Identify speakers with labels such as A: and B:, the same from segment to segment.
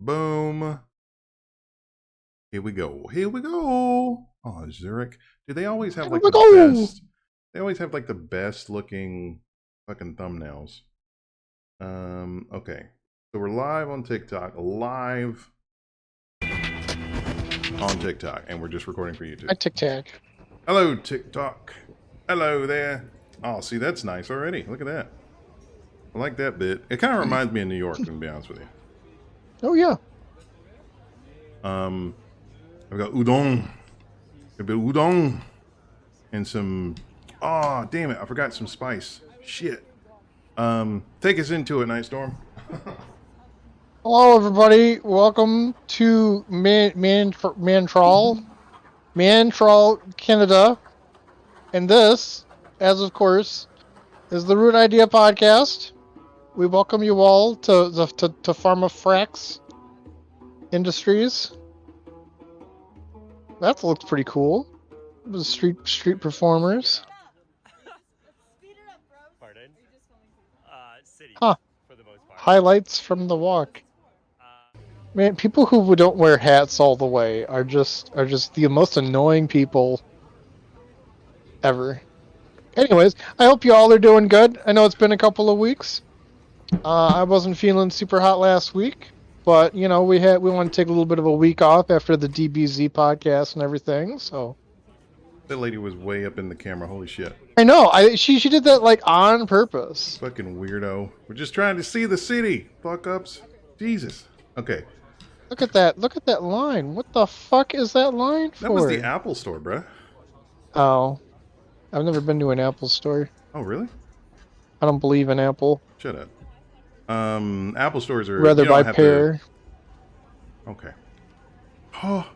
A: Boom. Here we go. Here we go. Oh, Zurich. Do they always have like the best? They always have like the best looking fucking thumbnails. Okay. So we're live on TikTok. Live on TikTok. And we're just recording for YouTube.
B: Hi, TikTok.
A: Hello, TikTok. Hello there. Oh, see, that's nice already. Look at that. I like that bit. It kind of reminds me of New York, to be honest with you.
B: Oh, yeah.
A: I've got udon. A bit of udon. And some... Oh, damn it. I forgot some spice. Shit. Take us into it, Night Storm.
B: Hello, everybody. Welcome to Mantrol, Canada. And this, as of course, is the Root Idea Podcast. We welcome you all to PharmaFrax Industries. That looks pretty cool. The street performers.
C: Pardon? City.
B: Huh.
C: For the most part.
B: Highlights from the walk. Man, people who don't wear hats all the way are just the most annoying people ever. Anyways, I hope you all are doing good. I know it's been a couple of weeks. I wasn't feeling super hot last week, but you know we want to take a little bit of a week off after the DBZ podcast and everything. So
A: That lady was way up in the camera. Holy shit.
B: I know. She did that like on purpose.
A: Fucking weirdo. We're just trying to see the city. Fuck ups. Jesus. Okay.
B: Look at that. Look at that line. What the fuck is that line for?
A: That was the Apple store, bruh.
B: Oh. I've never been to an Apple store.
A: Oh, really?
B: I don't believe in Apple.
A: Shut up. Apple stores are...
B: Rather
A: you don't
B: buy
A: have
B: Pear.
A: To... Okay. Oh.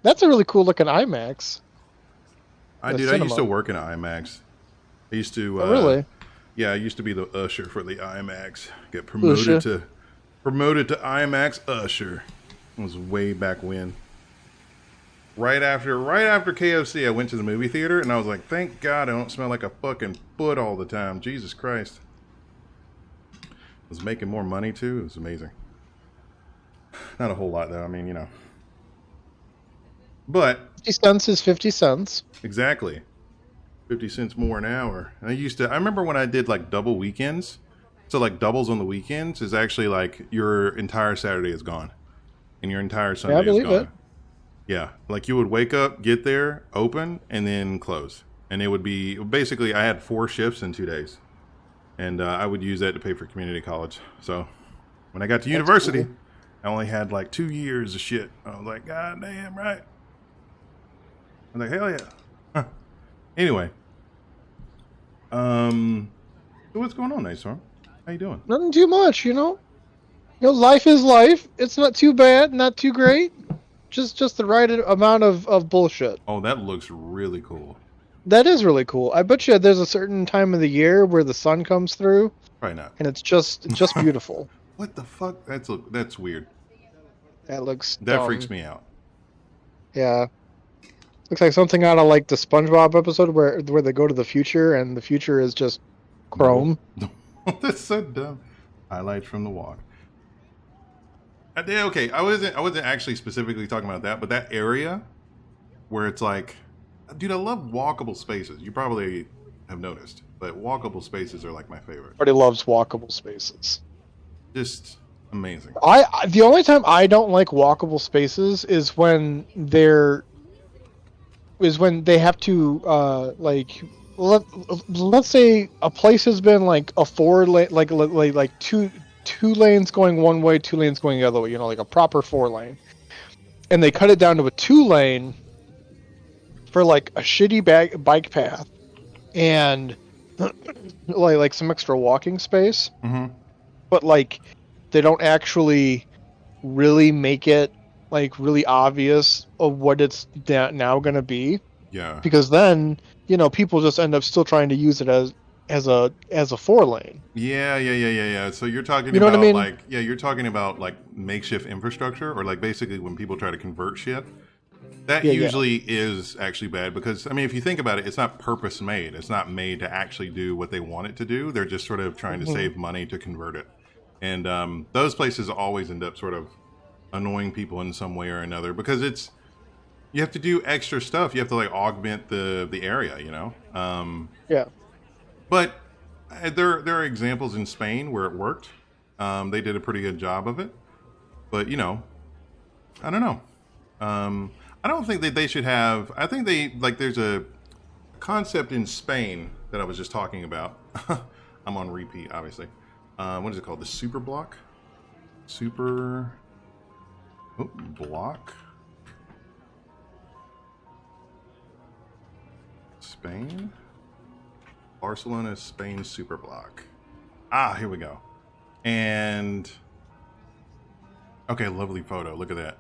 B: That's a really cool looking IMAX.
A: I used to work in IMAX. I used to...
B: Oh, really?
A: Yeah, I used to be the usher for the IMAX. Get promoted to IMAX usher. It was way back when. Right after KFC, I went to the movie theater, and I was like, thank God I don't smell like a fucking foot all the time. Jesus Christ. I was making more money, too. It was amazing. Not a whole lot, though. I mean, you know. But...
B: 50 cents is 50 cents.
A: Exactly. 50 cents more an hour. And I remember when I did, like, double weekends. So, like, doubles on the weekends is actually, like, your entire Saturday is gone. And your entire Sunday is gone.
B: It.
A: Yeah, like you would wake up, get there, open, and then close. And it would be, basically, I had 4 shifts in 2 days. And I would use that to pay for community college. So when I got to university, cool. I only had like 2 years of shit. I was like, God damn, right. I was like, hell yeah. Huh. Anyway. So what's going on, Night Storm? How you doing?
B: Nothing too much, you know? You know, life is life. It's not too bad, not too great. Just the right amount of bullshit.
A: Oh, that looks really cool.
B: That is really cool. I bet you there's a certain time of the year where the sun comes through.
A: Probably not.
B: And it's just beautiful.
A: What the fuck? That's weird.
B: That looks
A: That
B: dumb.
A: freaks me out.
B: Yeah. Looks like something out of like the SpongeBob episode where they go to the future and the future is just chrome.
A: No. That's so dumb. Highlights from the walk. Okay, I wasn't actually specifically talking about that, but that area where it's like, dude, I love walkable spaces. You probably have noticed, but walkable spaces are like my favorite.
B: Everybody loves walkable spaces.
A: Just amazing.
B: The only time I don't like walkable spaces is when they have to like let's say a place has been like a 4-lane like two lanes going one way, 2 lanes going the other way, you know, like a proper 4-lane. And they cut it down to a 2-lane for like a shitty bike path and like some extra walking space.
A: Mm-hmm.
B: But like they don't actually really make it like really obvious of what it's now going to be.
A: Yeah.
B: Because then, you know, people just end up still trying to use it as a 4-lane.
A: Yeah. So you're talking
B: you know
A: about
B: what I mean?
A: like, yeah, you're talking about like makeshift infrastructure, or like basically when people try to convert shit. That usually is actually bad because, I mean, if you think about it, it's not purpose made. It's not made to actually do what they want it to do. They're just sort of trying to save money to convert it. And those places always end up sort of annoying people in some way or another because you have to do extra stuff. You have to like augment the area, you know.
B: Yeah.
A: But there are examples in Spain where it worked. They did a pretty good job of it. But you know, I don't know. I don't think that they should have. I think they like there's a concept in Spain that I was just talking about. I'm on repeat, obviously. What is it called? The super block? Super block? Spain? Barcelona, Spain super block. Ah, here we go. And okay, lovely photo. Look at that.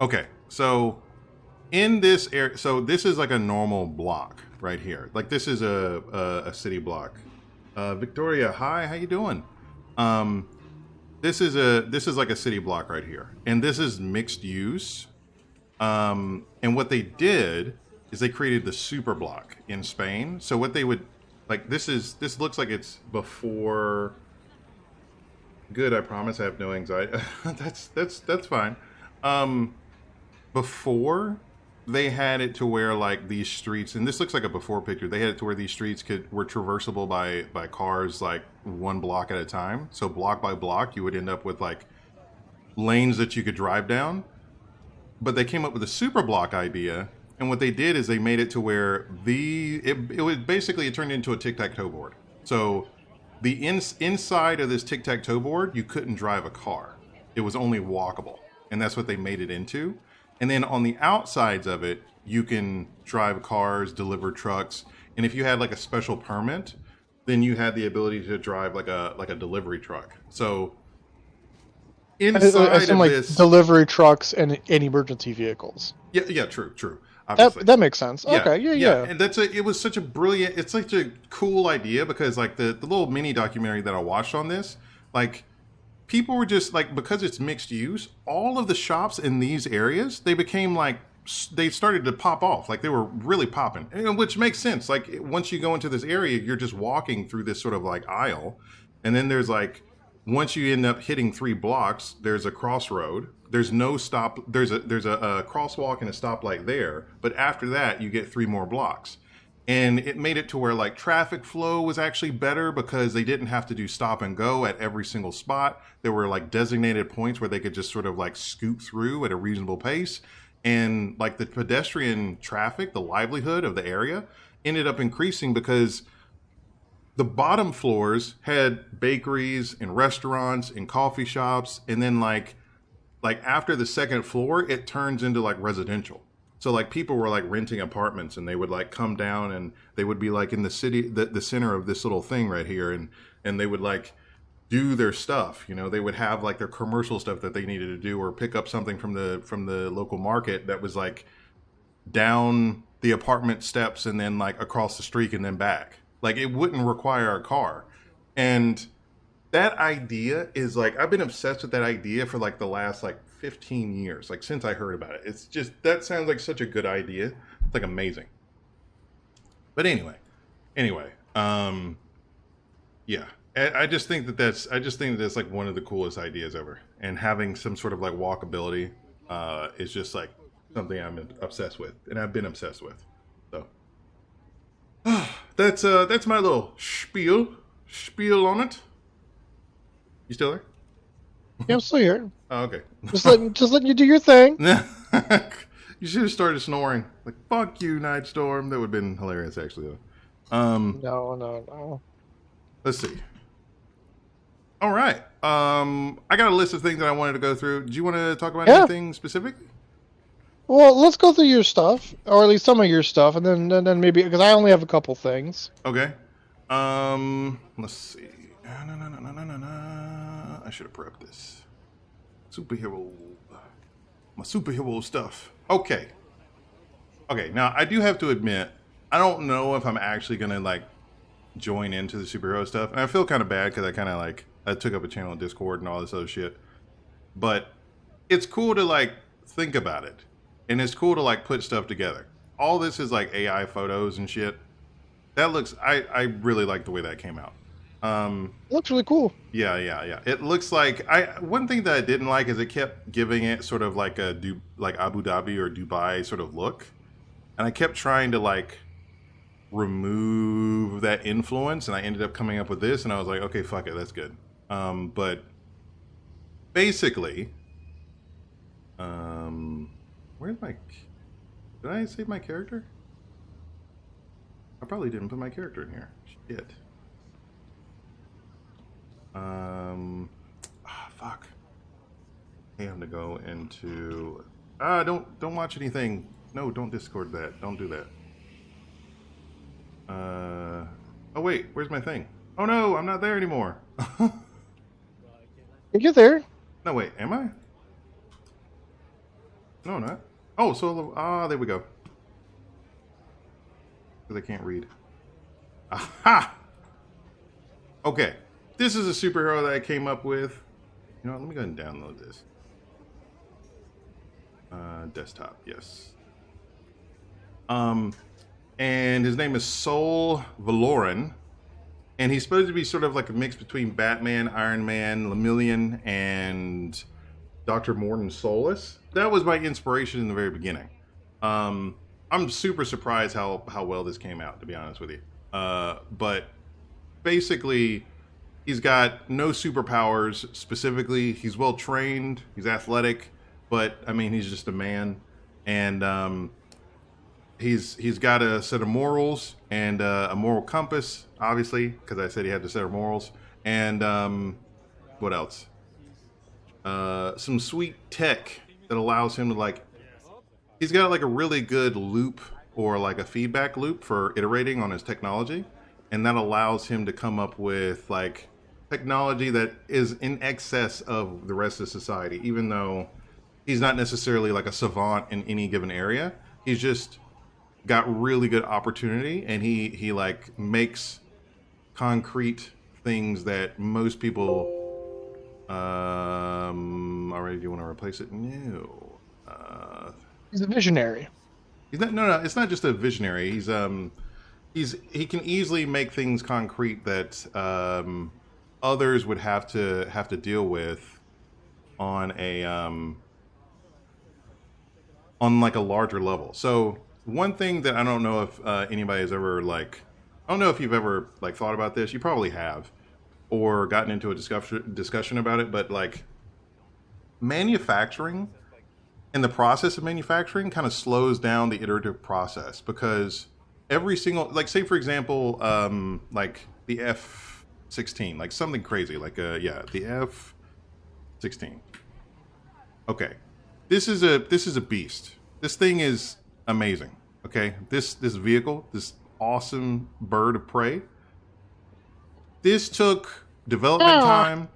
A: Okay, so in this area, so this is like a normal block right here. Like this is a city block. Victoria, hi, how you doing? This is like a city block right here, and this is mixed use. And what they did is they created the super block in Spain. So what they would like this looks like it's before. Good, I promise I have no anxiety. that's fine. Before they had it to where like these streets, and this looks like a before picture. They had it to where these streets were traversable by cars like one block at a time. So block by block, you would end up with like lanes that you could drive down. But they came up with a super block idea, and what they did is they made it to where it turned into a tic-tac-toe board. So the inside of this tic-tac-toe board, you couldn't drive a car. It was only walkable, and that's what they made it into. And then on the outsides of it, you can drive cars, deliver trucks, and if you had like a special permit, then you had the ability to drive like a delivery truck. So inside of
B: like
A: this,
B: delivery trucks and emergency vehicles.
A: Yeah, true. Obviously.
B: That makes sense. Okay, yeah.
A: And it was such a brilliant, it's such a cool idea because like the little mini documentary that I watched on this, like people were just like, because it's mixed use, all of the shops in these areas, they became like, they started to pop off. Like they were really popping, which makes sense. Like once you go into this area, you're just walking through this sort of like aisle. And then there's like, once you end up hitting 3 blocks, there's a crossroad. There's no stop. There's a crosswalk and a stoplight there. But after that, you get 3 more blocks. And it made it to where like traffic flow was actually better because they didn't have to do stop and go at every single spot. There were like designated points where they could just sort of like scoot through at a reasonable pace. And like the pedestrian traffic, the livelihood of the area ended up increasing because the bottom floors had bakeries and restaurants and coffee shops. And then like after the second floor, it turns into like residential. So like people were like renting apartments and they would like come down and they would be like in the city, the center of this little thing right here. And they would like do their stuff. You know, they would have like their commercial stuff that they needed to do or pick up something from the local market that was like down the apartment steps and then like across the street and then back. Like it wouldn't require a car. And that idea is like, I've been obsessed with that idea for like the last like 15 years, like since I heard about it. It's just, that sounds like such a good idea. It's like amazing. But anyway, yeah, I just think that's like one of the coolest ideas ever. And having some sort of like walkability is just like something I'm obsessed with and I've been obsessed with. So that's my little spiel on it. You still there?
B: Yeah, I'm still here.
A: Oh, okay.
B: Just letting you do your thing.
A: You should have started snoring. Like, fuck you, Nightstorm. That would have been hilarious, actually.
B: No.
A: Let's see. All right. I got a list of things that I wanted to go through. Do you want to talk about anything specifically?
B: Well, let's go through your stuff, or at least some of your stuff, and then maybe, because I only have a couple things.
A: Okay. Let's see. I should have prepped this. My superhero stuff. Okay. Now I do have to admit, I don't know if I'm actually gonna like join into the superhero stuff, and I feel kind of bad because I kind of like I took up a channel on Discord and all this other shit. But it's cool to like think about it, and it's cool to like put stuff together. All this is like AI photos and shit. That looks. I really like the way that came out.
B: It looks really cool.
A: Yeah. It looks like one thing that I didn't like is it kept giving it sort of like like Abu Dhabi or Dubai sort of look, and I kept trying to like remove that influence, and I ended up coming up with this, and I was like, okay, fuck it, that's good. But basically, where's my? Did I save my character? I probably didn't put my character in here. Shit. Fuck. I have to go into. Don't watch anything. No, don't Discord that. Don't do that. Oh wait, where's my thing? Oh no, I'm not there anymore.
B: You're there.
A: No wait, am I? No, not. Oh, so there we go. Because I can't read. Aha! Okay, this is a superhero that I came up with. You know what, let me go ahead and download this. Desktop, yes. And his name is Sol Valoran, and he's supposed to be sort of like a mix between Batman, Iron Man, Lemillion, and Dr. Morton Solus. That was my inspiration in the very beginning. I'm super surprised how well this came out, to be honest with you. But basically, he's got no superpowers specifically. He's well trained, he's athletic, but I mean, he's just a man, and he's got a set of morals and a moral compass, obviously, because I said he had a set of morals. And what else? Some sweet tech that allows him to like. He's got like a really good loop or like a feedback loop for iterating on his technology, and that allows him to come up with like technology that is in excess of the rest of society, even though he's not necessarily like a savant in any given area. He's just got really good opportunity, and he like makes concrete things that most people already. Do you want to replace it? No.
B: He's a visionary.
A: He's not. No. It's not just a visionary. He can easily make things concrete that others would have to deal with on a on like a larger level. So one thing that I don't know if anybody has ever like, I don't know if you've ever like thought about this. You probably have, or gotten into a discussion about it. But like manufacturing and the process of manufacturing kind of slows down the iterative process, because every single, like say for example, like the F-16, like something crazy, like the F-16. Okay, this is a beast. This thing is amazing. Okay, this vehicle, this awesome bird of prey. This took development time.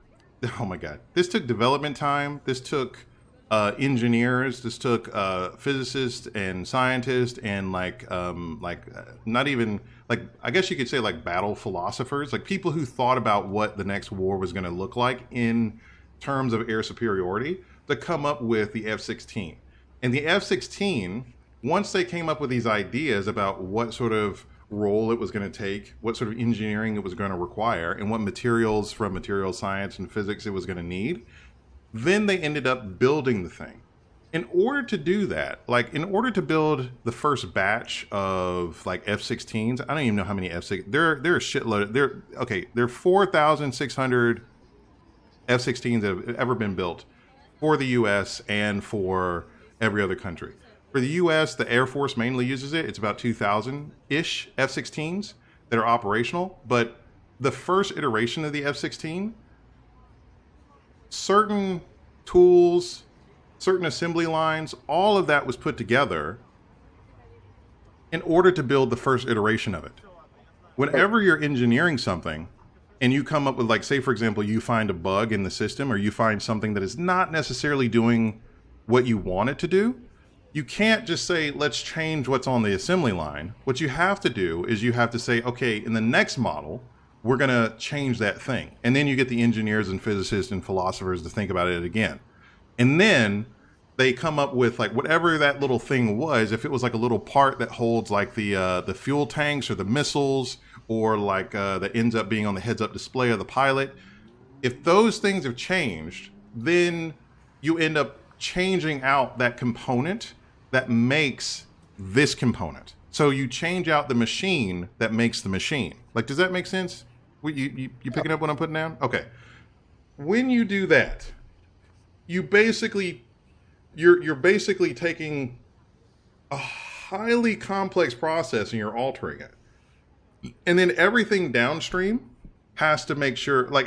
A: Oh my god, this took development time. This took engineers. This took physicists and scientists and not even like, I guess you could say like battle philosophers, like people who thought about what the next war was going to look like in terms of air superiority, to come up with the F-16. And the F-16, once they came up with these ideas about what sort of role it was going to take, what sort of engineering it was going to require, and what materials from material science and physics it was going to need, then they ended up building the thing. In order to do that, like in order to build the first batch of like F-16s, I don't even know how many F-16, there are a shitload. There are 4,600 F-16s that have ever been built for the U.S. and for every other country. For the U.S., the Air Force mainly uses it. It's about 2,000-ish F-16s that are operational. But the first iteration of the F-16, certain tools, certain assembly lines, all of that was put together in order to build the first iteration of it. Whenever you're engineering something and you come up with, like, say, for example, you find a bug in the system, or you find something that is not necessarily doing what you want it to do, you can't just say, let's change what's on the assembly line. What you have to do is you have to say, okay, in the next model, we're going to change that thing. And then you get the engineers and physicists and philosophers to think about it again. And then they come up with like whatever that little thing was. If it was like a little part that holds like the fuel tanks or the missiles or like that ends up being on the heads-up display of the pilot. If those things have changed, then you end up changing out that component that makes this component. So you change out the machine that makes the machine. Like, does that make sense? You picking up what I'm putting down? Okay. When you do that, you're basically taking a highly complex process and you're altering it. And then everything downstream has to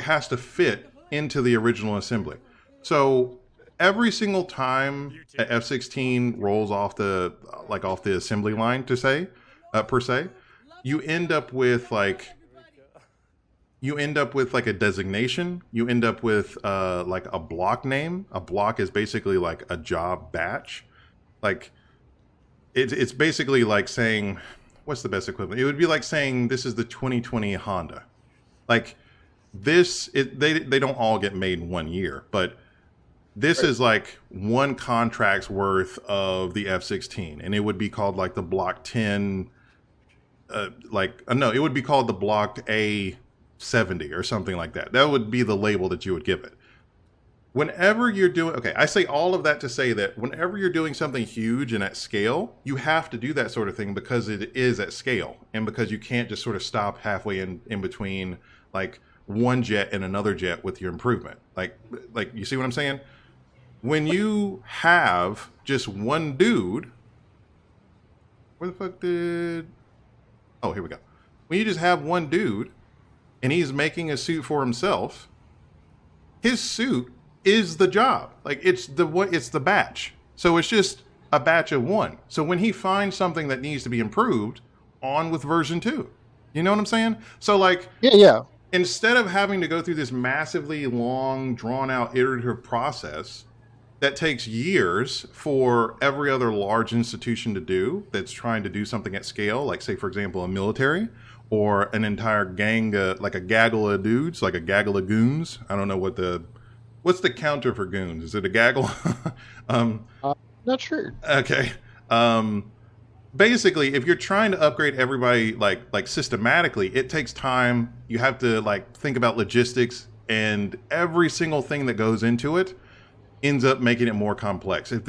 A: has to fit into the original assembly. So every single time an F-16 rolls off the assembly line per se, you end up with like a designation. You end up with like a block name. A block is basically like a job batch. Like it's basically like saying, what's the best equivalent? It would be like saying this is the 2020 Honda. Like they don't all get made in 1 year, but this is like one contract's worth of the F-16, and it would be called like the Block 10. It would be called the Block A70 or something like that. That would be the label that you would give it. Whenever you're doing, okay, I say all of that to say that whenever you're doing something huge and at scale, you have to do that sort of thing because it is at scale, and because you can't just sort of stop halfway in between like one jet and another jet with your improvement. Like you see what I'm saying? When you have just one dude, where the fuck did? Oh, here we go. When you just have one dude and he's making a suit for himself, his suit is the job. Like it's the batch. So it's just a batch of one. So when he finds something that needs to be improved, on with version 2. You know what I'm saying? So like,
B: yeah.
A: Instead of having to go through this massively long, drawn out iterative process that takes years for every other large institution to do that's trying to do something at scale, like say, for example, a military or an entire gang, like a gaggle of dudes, like a gaggle of goons. I don't know what's the counter for goons? Is it a gaggle?
B: Not sure.
A: Okay. Basically, if you're trying to upgrade everybody like systematically, it takes time. You have to like think about logistics, and every single thing that goes into it ends up making it more complex. If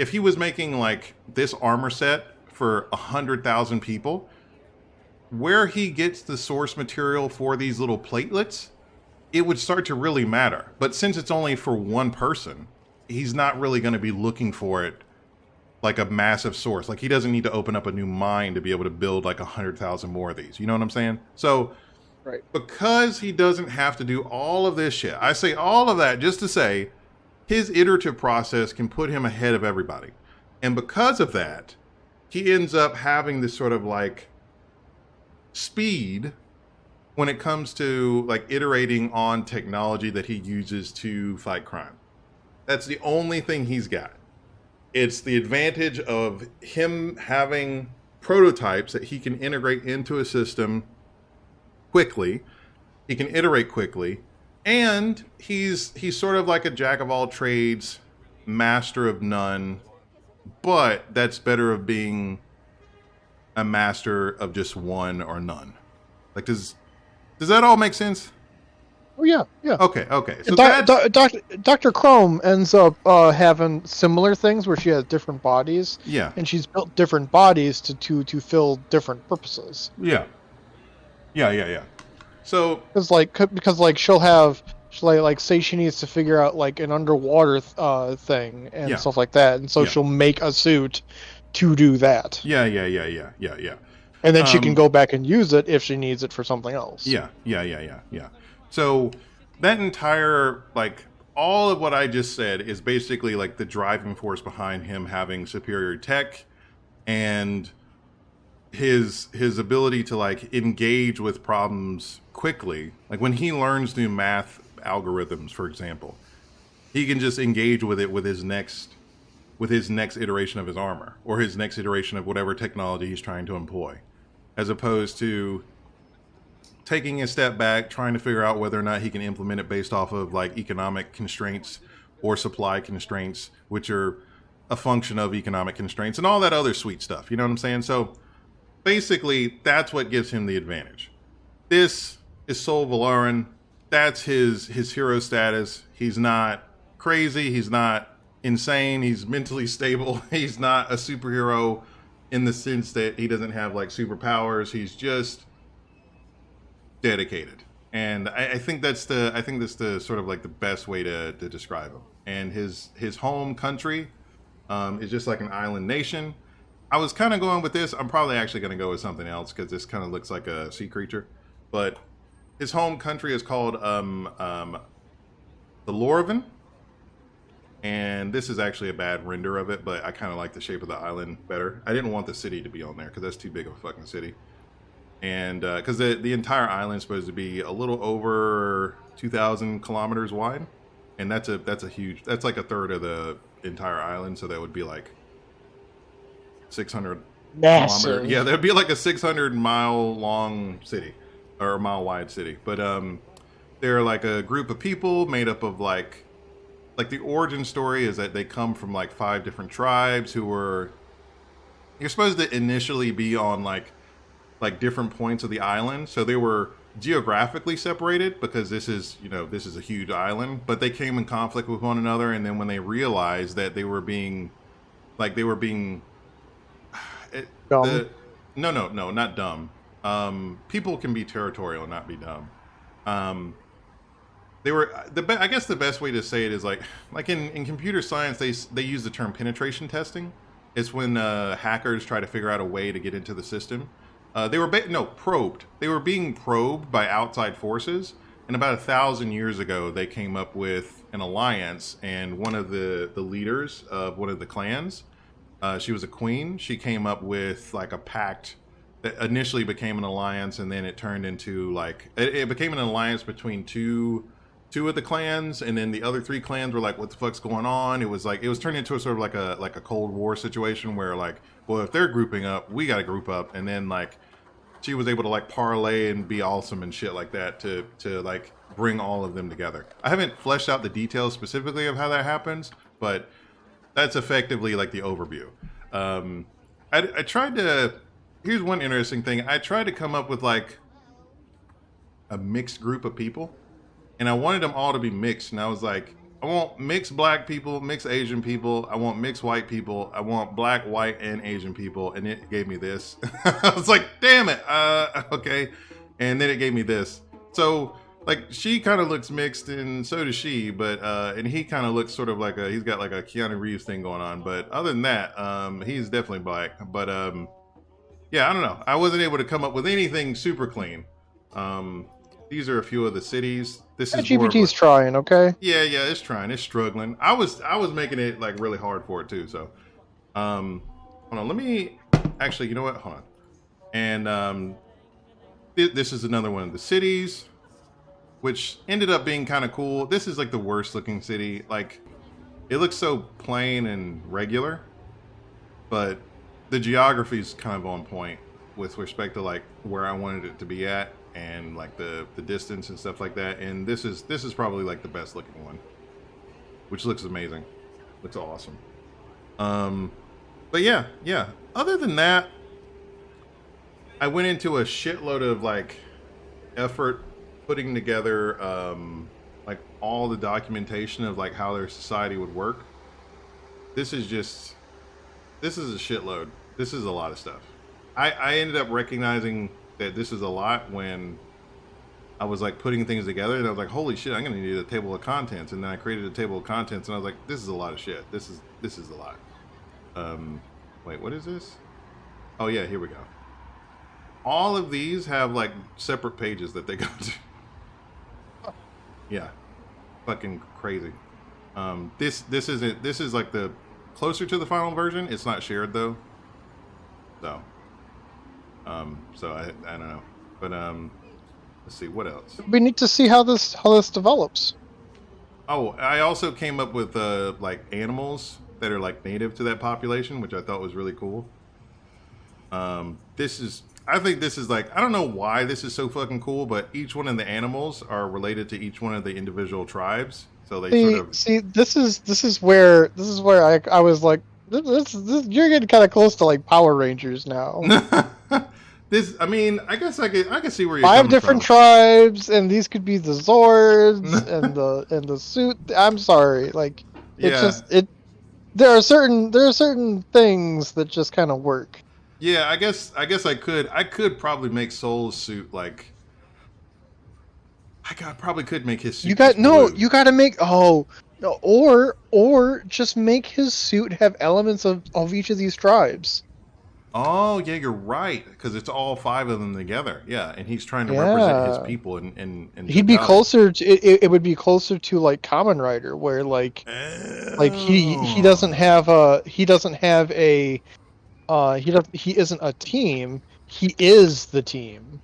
A: he was making like this armor set for 100,000 people, where he gets the source material for these little platelets, it would start to really matter. But since it's only for one person, he's not really going to be looking for it like a massive source. Like he doesn't need to open up a new mine to be able to build like 100,000 more of these. You know what I'm saying? So
B: right.
A: Because he doesn't have to do all of this shit, I say all of that just to say his iterative process can put him ahead of everybody. And because of that, he ends up having this sort of like speed when it comes to like iterating on technology that he uses to fight crime. That's the only thing he's got. It's the advantage of him having prototypes that he can integrate into a system quickly. He can iterate quickly, and he's sort of like a jack of all trades, master of none, but that's better of being a master of just one or none. Like, does that all make sense?
B: Oh, yeah.
A: Okay. So
B: Dr. Chrome ends up having similar things where she has different bodies.
A: Yeah.
B: And she's built different bodies to fill different purposes.
A: Yeah. So
B: because she'll say she needs to figure out like an underwater thing and stuff like that, and so she'll make a suit to do that.
A: Yeah.
B: And then she can go back and use it if she needs it for something else.
A: Yeah. So that entire, like, all of what I just said is basically like the driving force behind him having superior tech and his ability to like engage with problems quickly. Like when he learns new math algorithms, for example, he can just engage with it with his next iteration of his armor or his next iteration of whatever technology he's trying to employ, as opposed to taking a step back, trying to figure out whether or not he can implement it based off of like economic constraints or supply constraints, which are a function of economic constraints and all that other sweet stuff. You know what I'm saying? So basically, that's what gives him the advantage. This is Sol Valarin. That's his hero status. He's not crazy. He's not insane. He's mentally stable. He's not a superhero in the sense that he doesn't have like superpowers. He's just dedicated. And I think that's the sort of like the best way to describe him. And his home country is just like an island nation. I was kind of going with this. I'm probably actually going to go with something else because this kind of looks like a sea creature. But his home country is called the Lorvin. And this is actually a bad render of it, but I kind of like the shape of the island better. I didn't want the city to be on there because that's too big of a fucking city. And because the entire island is supposed to be a little over 2,000 kilometers wide. And that's like a third of the entire island. So that would be like 600
B: Massive.
A: kilometers. Yeah, that would be like a 600 mile long city or a mile wide city. But they're like a group of people made up of like the origin story is that they come from like 5 different tribes who were, you're supposed to initially be on like different points of the island. So they were geographically separated because this is a huge island, but they came in conflict with one another. And then when they realized that they were being
B: Dumb.
A: No, not dumb. People can be territorial and not be dumb. They were I guess the best way to say it is like in computer science they use the term penetration testing. It's when hackers try to figure out a way to get into the system. They were probed. They were being probed by outside forces. And about 1,000 years ago, they came up with an alliance. And one of the leaders of one of the clans, she was a queen. She came up with like a pact that initially became an alliance, and then it turned into like it became an alliance between two of the clans, and then the other 3 clans were like, "What the fuck's going on?" It was turned into a sort of like a Cold War situation where like, well, if they're grouping up, we got to group up, and then like she was able to like parlay and be awesome and shit like that to like bring all of them together. I haven't fleshed out the details specifically of how that happens, but that's effectively like the overview. I tried to. Here's one interesting thing. I tried to come up with like a mixed group of people. And I wanted them all to be mixed. And I was like, I want mixed black people, mixed Asian people. I want mixed white people. I want black, white, and Asian people. And it gave me this. I was like, damn it. Okay. And then it gave me this. So, like, she kind of looks mixed, and so does she. But, and he kind of looks sort of like he's got like a Keanu Reeves thing going on. But other than that, he's definitely black. But, yeah, I don't know. I wasn't able to come up with anything super clean. These are a few of the cities. This is
B: GPT's trying, okay?
A: Yeah, it's trying. It's struggling. I was making it like really hard for it too. So, hold on. Let me actually. You know what? Hold on. And this is another one of the cities, which ended up being kind of cool. This is like the worst looking city. Like, it looks so plain and regular, but the geography is kind of on point with respect to like where I wanted it to be at. And like the distance and stuff like that. And this is probably like the best looking one, which looks amazing. Looks awesome. But yeah. Other than that, I went into a shitload of like effort putting together like all the documentation of like how their society would work. This is a shitload. This is a lot of stuff. I ended up recognizing that this is a lot when I was like putting things together, and I was like, holy shit, I'm gonna need a table of contents. And then I created a table of contents, and I was like, this is a lot of shit. This is a lot. Wait, what is this? Oh yeah, here we go. All of these have like separate pages that they go to. Yeah, fucking crazy. This is like the closer to the final version. It's not shared though. So I don't know, but let's see what else.
B: We need to see how this develops.
A: Oh, I also came up with like animals that are like native to that population, which I thought was really cool. I think this is like, I don't know why this is so fucking cool, but each one of the animals are related to each one of the individual tribes. So they
B: this is where I was like, this you're getting kind of close to like Power Rangers now.
A: This, I mean, I guess I could see where you're
B: 5
A: coming
B: different
A: from.
B: tribes, and these could be the Zords and the suit. I'm sorry, like it's
A: Yeah.
B: just it. There are certain things that just kind of work.
A: Yeah, I guess I could probably make Soul's suit like probably could make his suit.
B: You got
A: just blue.
B: You got to make or just make his suit have elements of each of these tribes.
A: Oh yeah, you're right, because it's all 5 of them together. Yeah, and he's trying to represent his people and
B: he'd be closer to it would be closer to like Kamen Rider, where like he doesn't have a he isn't a team, he is the team.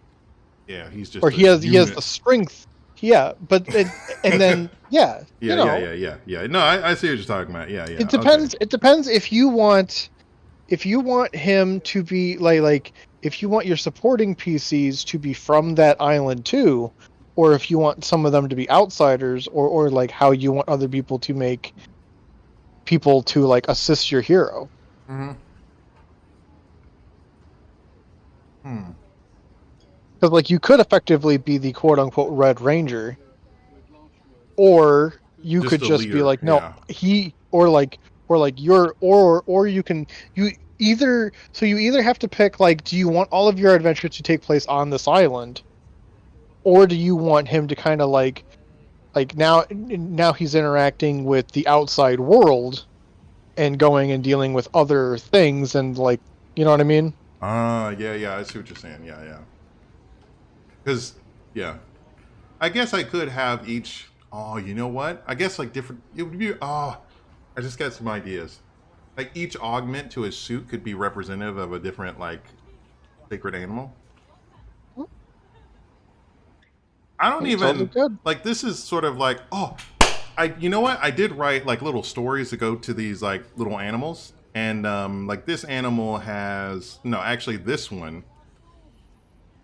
A: Yeah, he's just
B: or he has the strength. Yeah, but and then yeah.
A: No, I see what you're talking about. Yeah.
B: It depends. Okay. It depends if you want him to be like if you want your supporting PCs to be from that island too, or if you want some of them to be outsiders, or like how you want other people to make people to like assist your hero. Because like you could effectively be the quote unquote Red Ranger, or you could just leader. Be like no he or you can you either have to pick like do you want all of your adventures to take place on this island, or do you want him to kind of like now he's interacting with the outside world and going and dealing with other things and like you know what I mean?
A: Yeah, I see what you're saying. Yeah. Because I guess I could have each. Oh, you know what? I guess like different. It would be. Oh, I just got some ideas. Like each augment to his suit could be representative of a different like sacred animal. I don't even like. This is sort of like you know what? I did write like little stories to go to these like little animals, and like this animal has actually this one.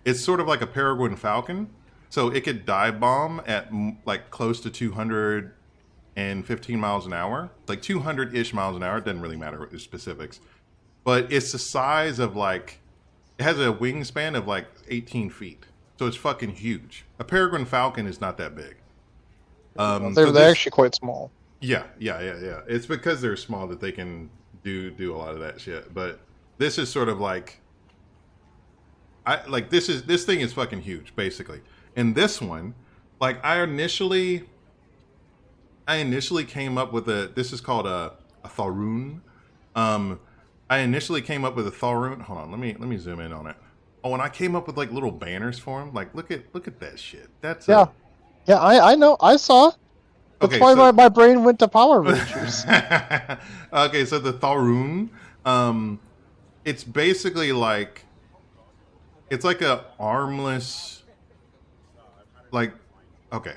A: It's sort of like a peregrine falcon, so it could dive bomb at like close to 215 miles an hour, like 200-ish miles an hour. It doesn't really matter the specifics, but it's the size of like it has a wingspan of like 18 feet, so it's fucking huge. A peregrine falcon is not that big.
B: They're actually quite small.
A: Yeah. It's because they're small that they can do a lot of that shit. But this is sort of like. This thing is fucking huge, basically. And this one, like I initially came up with this is called a Tharoon. I initially came up with a Tharoon. Hold on, let me zoom in on it. Oh, and I came up with like little banners for him. Like look at that shit. That's
B: I know. I saw. That's why my brain went to Power Rangers.
A: Okay, so the Tharoon, it's basically like. It's like a armless, like, okay.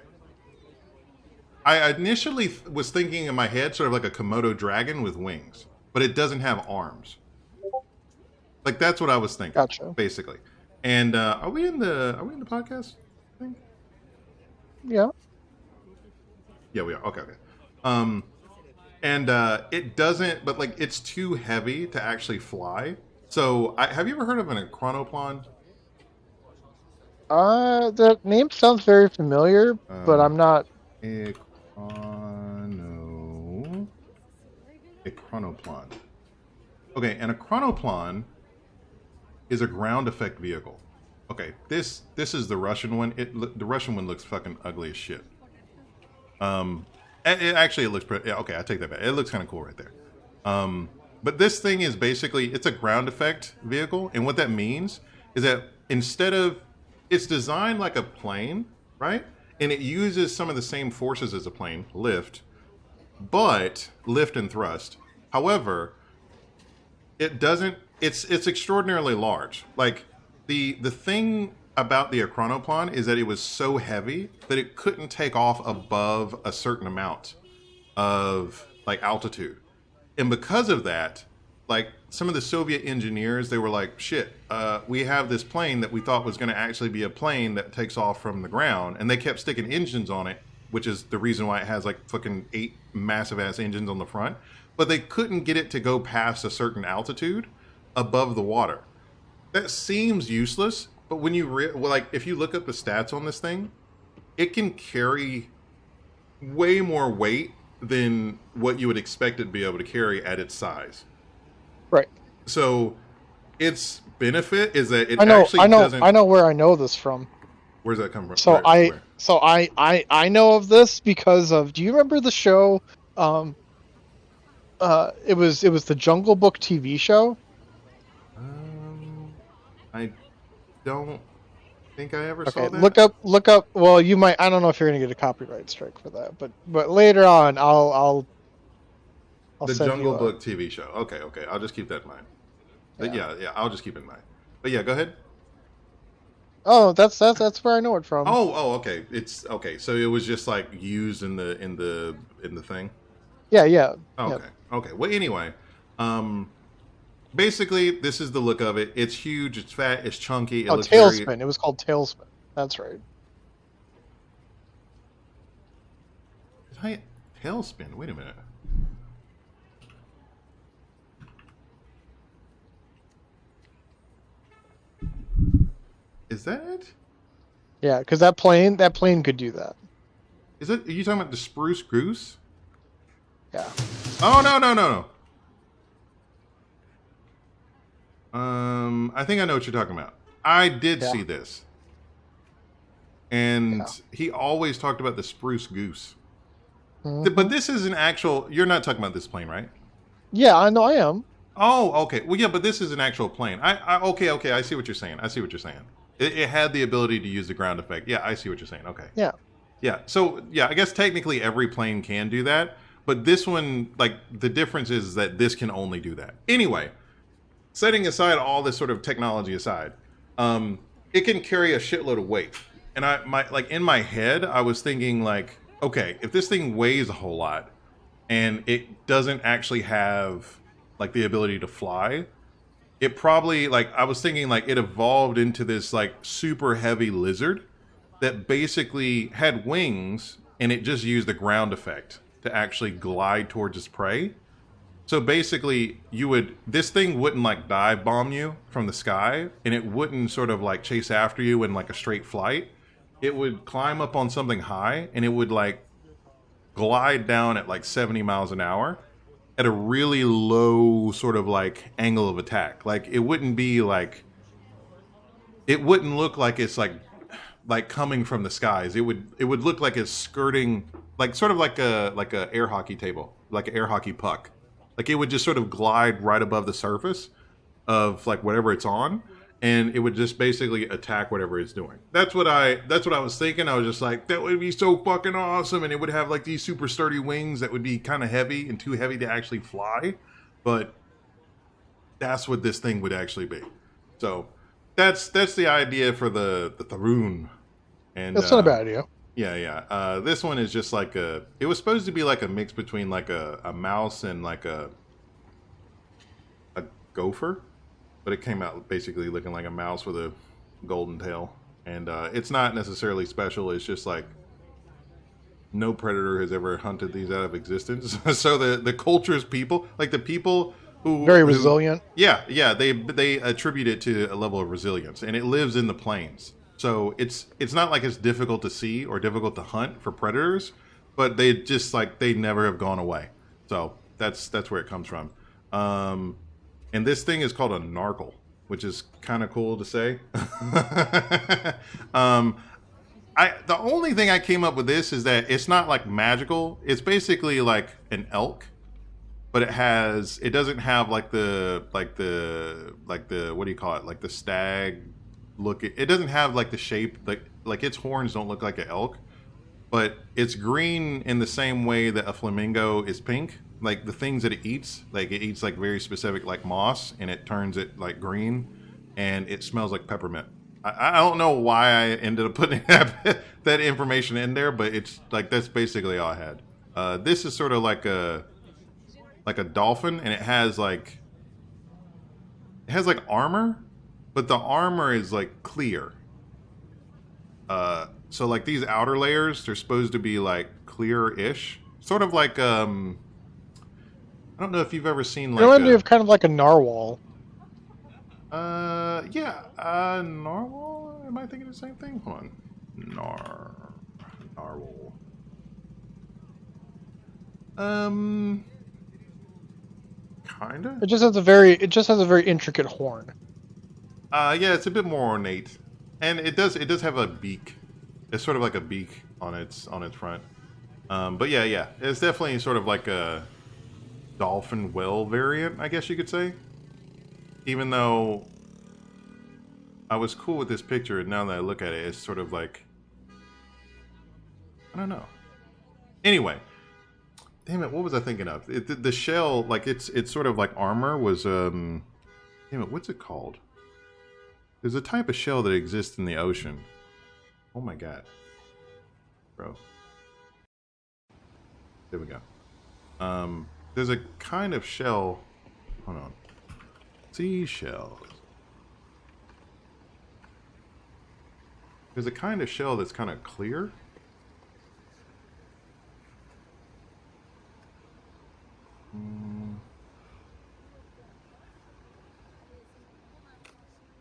A: I initially was thinking in my head sort of like a Komodo dragon with wings, but it doesn't have arms. Like that's what I was thinking.
B: Gotcha.
A: Basically. And are we in the podcast thing?
B: Yeah.
A: Yeah, we are. Okay. And it doesn't, but like it's too heavy to actually fly. So have you ever heard of an chronoplon?
B: The name sounds very familiar, but I'm not.
A: A chronoplon. Okay, and a chronoplon is a ground effect vehicle. Okay, this is the Russian one. The Russian one looks fucking ugly as shit. It looks pretty. Yeah, okay, I take that back. It looks kind of cool right there. But this thing is basically it's a ground effect vehicle, and what that means is that instead of it's designed like a plane, right? And it uses some of the same forces as a plane, lift and thrust. However, it doesn't. It's extraordinarily large. Like the thing about the Chronoplon is that it was so heavy that it couldn't take off above a certain amount of like altitude, and because of that, like some of the Soviet engineers, they were like, shit, we have this plane that we thought was going to actually be a plane that takes off from the ground. And they kept sticking engines on it, which is the reason why it has like fucking 8 massive ass engines on the front. But they couldn't get it to go past a certain altitude above the water. That seems useless, but when you if you look up the stats on this thing, it can carry way more weight than what you would expect it to be able to carry at its size.
B: Right.
A: So its benefit is that it
B: I know where I know this from.
A: Where's that come from?
B: So I know of this because of. Do you remember the show? It was the Jungle Book TV show.
A: I don't think I ever saw that.
B: Look up. Well, you might. I don't know if you're gonna get a copyright strike for that, but later on, I'll
A: the
B: send
A: Jungle
B: you
A: Book TV show. Okay. I'll just keep that in mind. But yeah, I'll just keep it in mind. But yeah, go ahead.
B: Oh, that's where I know it from.
A: Oh, okay. It's okay. So it was just like used in the thing.
B: Yeah.
A: Okay. Okay. Well, anyway, basically, this is the look of it. It's huge. It's fat. It's chunky. It looks
B: Tailspin. It was called Tailspin. That's right.
A: Tailspin. Wait a minute. Is that it?
B: Yeah, because that plane could do that.
A: Is it? Are you talking about the Spruce Goose?
B: Yeah.
A: Oh no. I think I know what you're talking about. I did see this, and he always talked about the Spruce Goose.
B: Mm-hmm.
A: But this is an actual. You're not talking about this plane, right?
B: Yeah, I know. I am.
A: Oh, okay. Well, yeah, but this is an actual plane. Okay. I see what you're saying. It had the ability to use the ground effect. Yeah, I see what you're saying. Okay. Yeah. So, yeah, I guess technically every plane can do that. But this one, like, the difference is that this can only do that. Anyway, setting aside all this sort of technology aside, it can carry a shitload of weight. And in my head, I was thinking, like, okay, if this thing weighs a whole lot and it doesn't actually have, like, the ability to fly, it probably, like, I was thinking, like, it evolved into this, like, super heavy lizard that basically had wings and it just used the ground effect to actually glide towards its prey. So basically, this thing wouldn't, like, dive bomb you from the sky, and it wouldn't sort of, like, chase after you in, like, a straight flight. It would climb up on something high, and it would, like, glide down at, like, 70 miles an hour at a really low sort of, like, angle of attack. Like, it wouldn't be, like... It wouldn't look like it's, like coming from the skies. It would look like it's skirting, like, sort of like a air hockey table, like an air hockey puck. Like, it would just sort of glide right above the surface of, like, whatever it's on, and it would just basically attack whatever it's doing. That's what I was thinking. I was just like, that would be so fucking awesome, and it would have, like, these super sturdy wings that would be kind of heavy and too heavy to actually fly, but that's what this thing would actually be. So that's the idea for the Tharoon. And
B: that's not a bad idea.
A: Yeah. This one is just like it was supposed to be like a mix between like a mouse and like a gopher, but it came out basically looking like a mouse with a golden tail. And it's not necessarily special. It's just like no predator has ever hunted these out of existence. So the culture's people, like the people who...
B: Very resilient.
A: Yeah. They attribute it to a level of resilience. And it lives in the plains. So it's not like it's difficult to see or difficult to hunt for predators, but they just like they never have gone away. So that's where it comes from. And this thing is called a narcle, which is kind of cool to say. The only thing I came up with this is that it's not like magical. It's basically like an elk, but it doesn't have like the what do you call it? Like the stag look. It doesn't have like the shape, like its horns don't look like an elk, but it's green in the same way that a flamingo is pink. Like the things that it eats like very specific like moss, and it turns it like green, and it smells like peppermint. I don't know why I ended up putting that information in there, but it's like that's basically all I had. This is sort of like a dolphin, and it has like armor, but the armor is like clear. So like these outer layers, they're supposed to be like clear-ish, sort of like I don't know if you've ever seen like.
B: It reminds me of kind of like a narwhal.
A: Narwhal? Am I thinking the same thing? Hold on. Narwhal. Kinda.
B: It just has a very intricate horn.
A: Yeah, it's a bit more ornate, and it does have a beak. It's sort of like a beak on its front. But yeah, it's definitely sort of like a dolphin whale variant, I guess you could say. Even though I was cool with this picture, and now that I look at it, it's sort of like, I don't know. Anyway, damn it, what was I thinking of? The shell, like it's sort of like armor was damn it, what's it called? There's a type of shell that exists in the ocean. Oh my god. Bro. There we go. There's a kind of shell. Hold on. Seashells. There's a kind of shell that's kind of clear.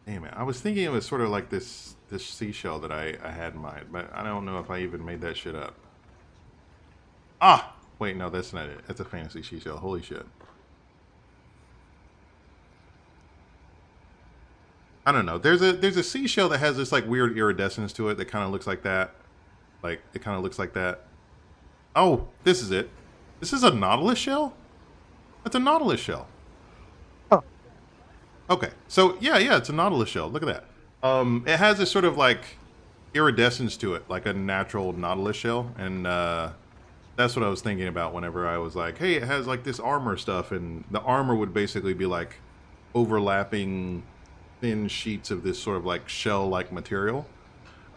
A: Damn it. I was thinking it was sort of like this seashell that I had in mind, but I don't know if I even made that shit up. Ah! Wait, no, that's not it. That's a fantasy seashell. Holy shit. I don't know. There's a seashell that has this like weird iridescence to it that kind of looks like that. Like, it kind of looks like that. Oh, this is it. This is a nautilus shell? That's a nautilus shell.
B: Oh.
A: Okay, so yeah, it's a nautilus shell. Look at that. It has this sort of like iridescence to it, like a natural nautilus shell, and that's what I was thinking about whenever I was like, hey, it has like this armor stuff, and the armor would basically be like overlapping thin sheets of this sort of like shell-like material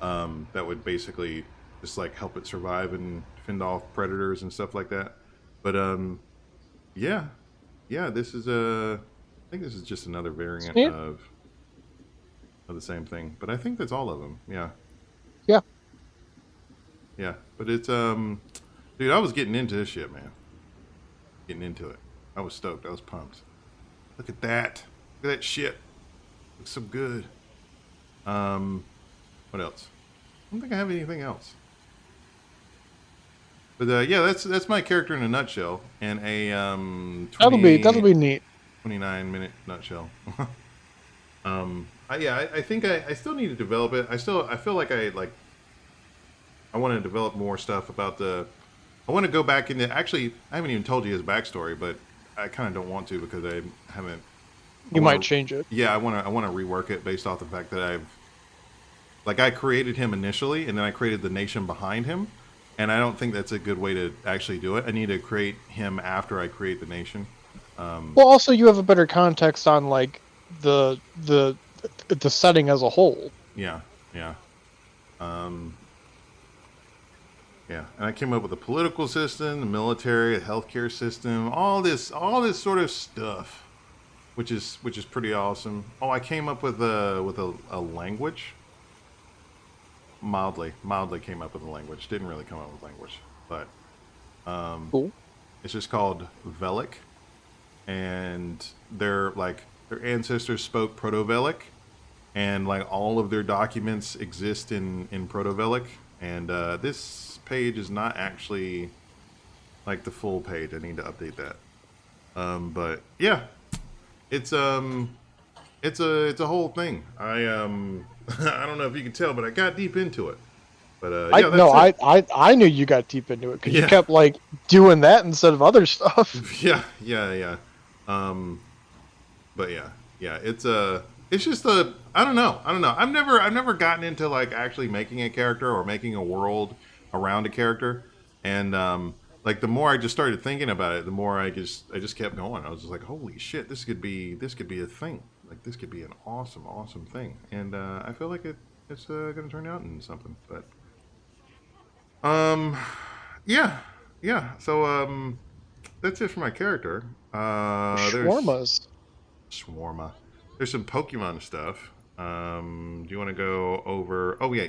A: that would basically just like help it survive and fend off predators and stuff like that. But yeah, this is I think this is just another variant of the same thing. But I think that's all of them. Yeah. But it's dude, I was getting into this shit, man. Getting into it. I was stoked. I was pumped. Look at that. Look at that shit. Looks so good. What else? I don't think I have anything else. But yeah, that's my character in a nutshell, and a 20,
B: that'll be neat.
A: 29-minute nutshell. I think I still need to develop it. I feel like I want to develop more stuff about I want to go back into. Actually, I haven't even told you his backstory, but I kind of don't want to because I haven't.
B: You might change it.
A: Yeah, I want to rework it based off the fact that I created him initially, and then I created the nation behind him, and I don't think that's a good way to actually do it. I need to create him after I create the nation.
B: Well, also you have a better context on like the setting as a whole.
A: Yeah. And I came up with a political system, the military, a healthcare system, all this sort of stuff, which is pretty awesome. Oh, I came up with a language. Mildly came up with a language. Didn't really come up with language, but
B: Cool.
A: It's just called Velic, and their ancestors spoke Proto-Velic, and like all of their documents exist in Proto-Velic, and this page is not actually like the full page. I need to update that. But yeah, it's a whole thing. I don't know if you can tell, but I got deep into it. But
B: I knew you got deep into it because you kept like doing that instead of other stuff.
A: Yeah. But yeah, it's just I don't know. I've never gotten into like actually making a character or making a world around a character, and like the more I just started thinking about it, the more I just kept going. I was just like, holy shit, this could be a thing. Like this could be an awesome thing, and I feel like it's gonna turn out into something. But yeah. So that's it for my character.
B: Shawarmas.
A: Shawarma. There's some Pokemon stuff. Do you want to go over? Oh yeah.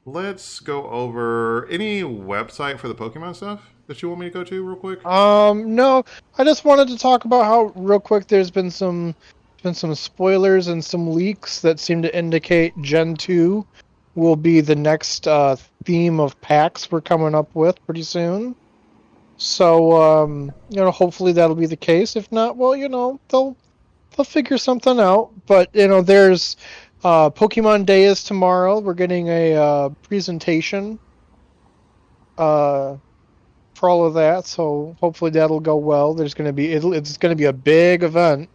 A: Let's go over any website for the Pokemon stuff that you want me to go to real quick.
B: No, I just wanted to talk about how real quick there's been some been some spoilers and some leaks that seem to indicate Gen 2 will be the next theme of packs we're coming up with pretty soon. So, hopefully that'll be the case. If not, well, they'll figure something out. But, there's Pokemon Day is tomorrow. We're getting a presentation for all of that, so hopefully that'll go well. It's going to be a big event,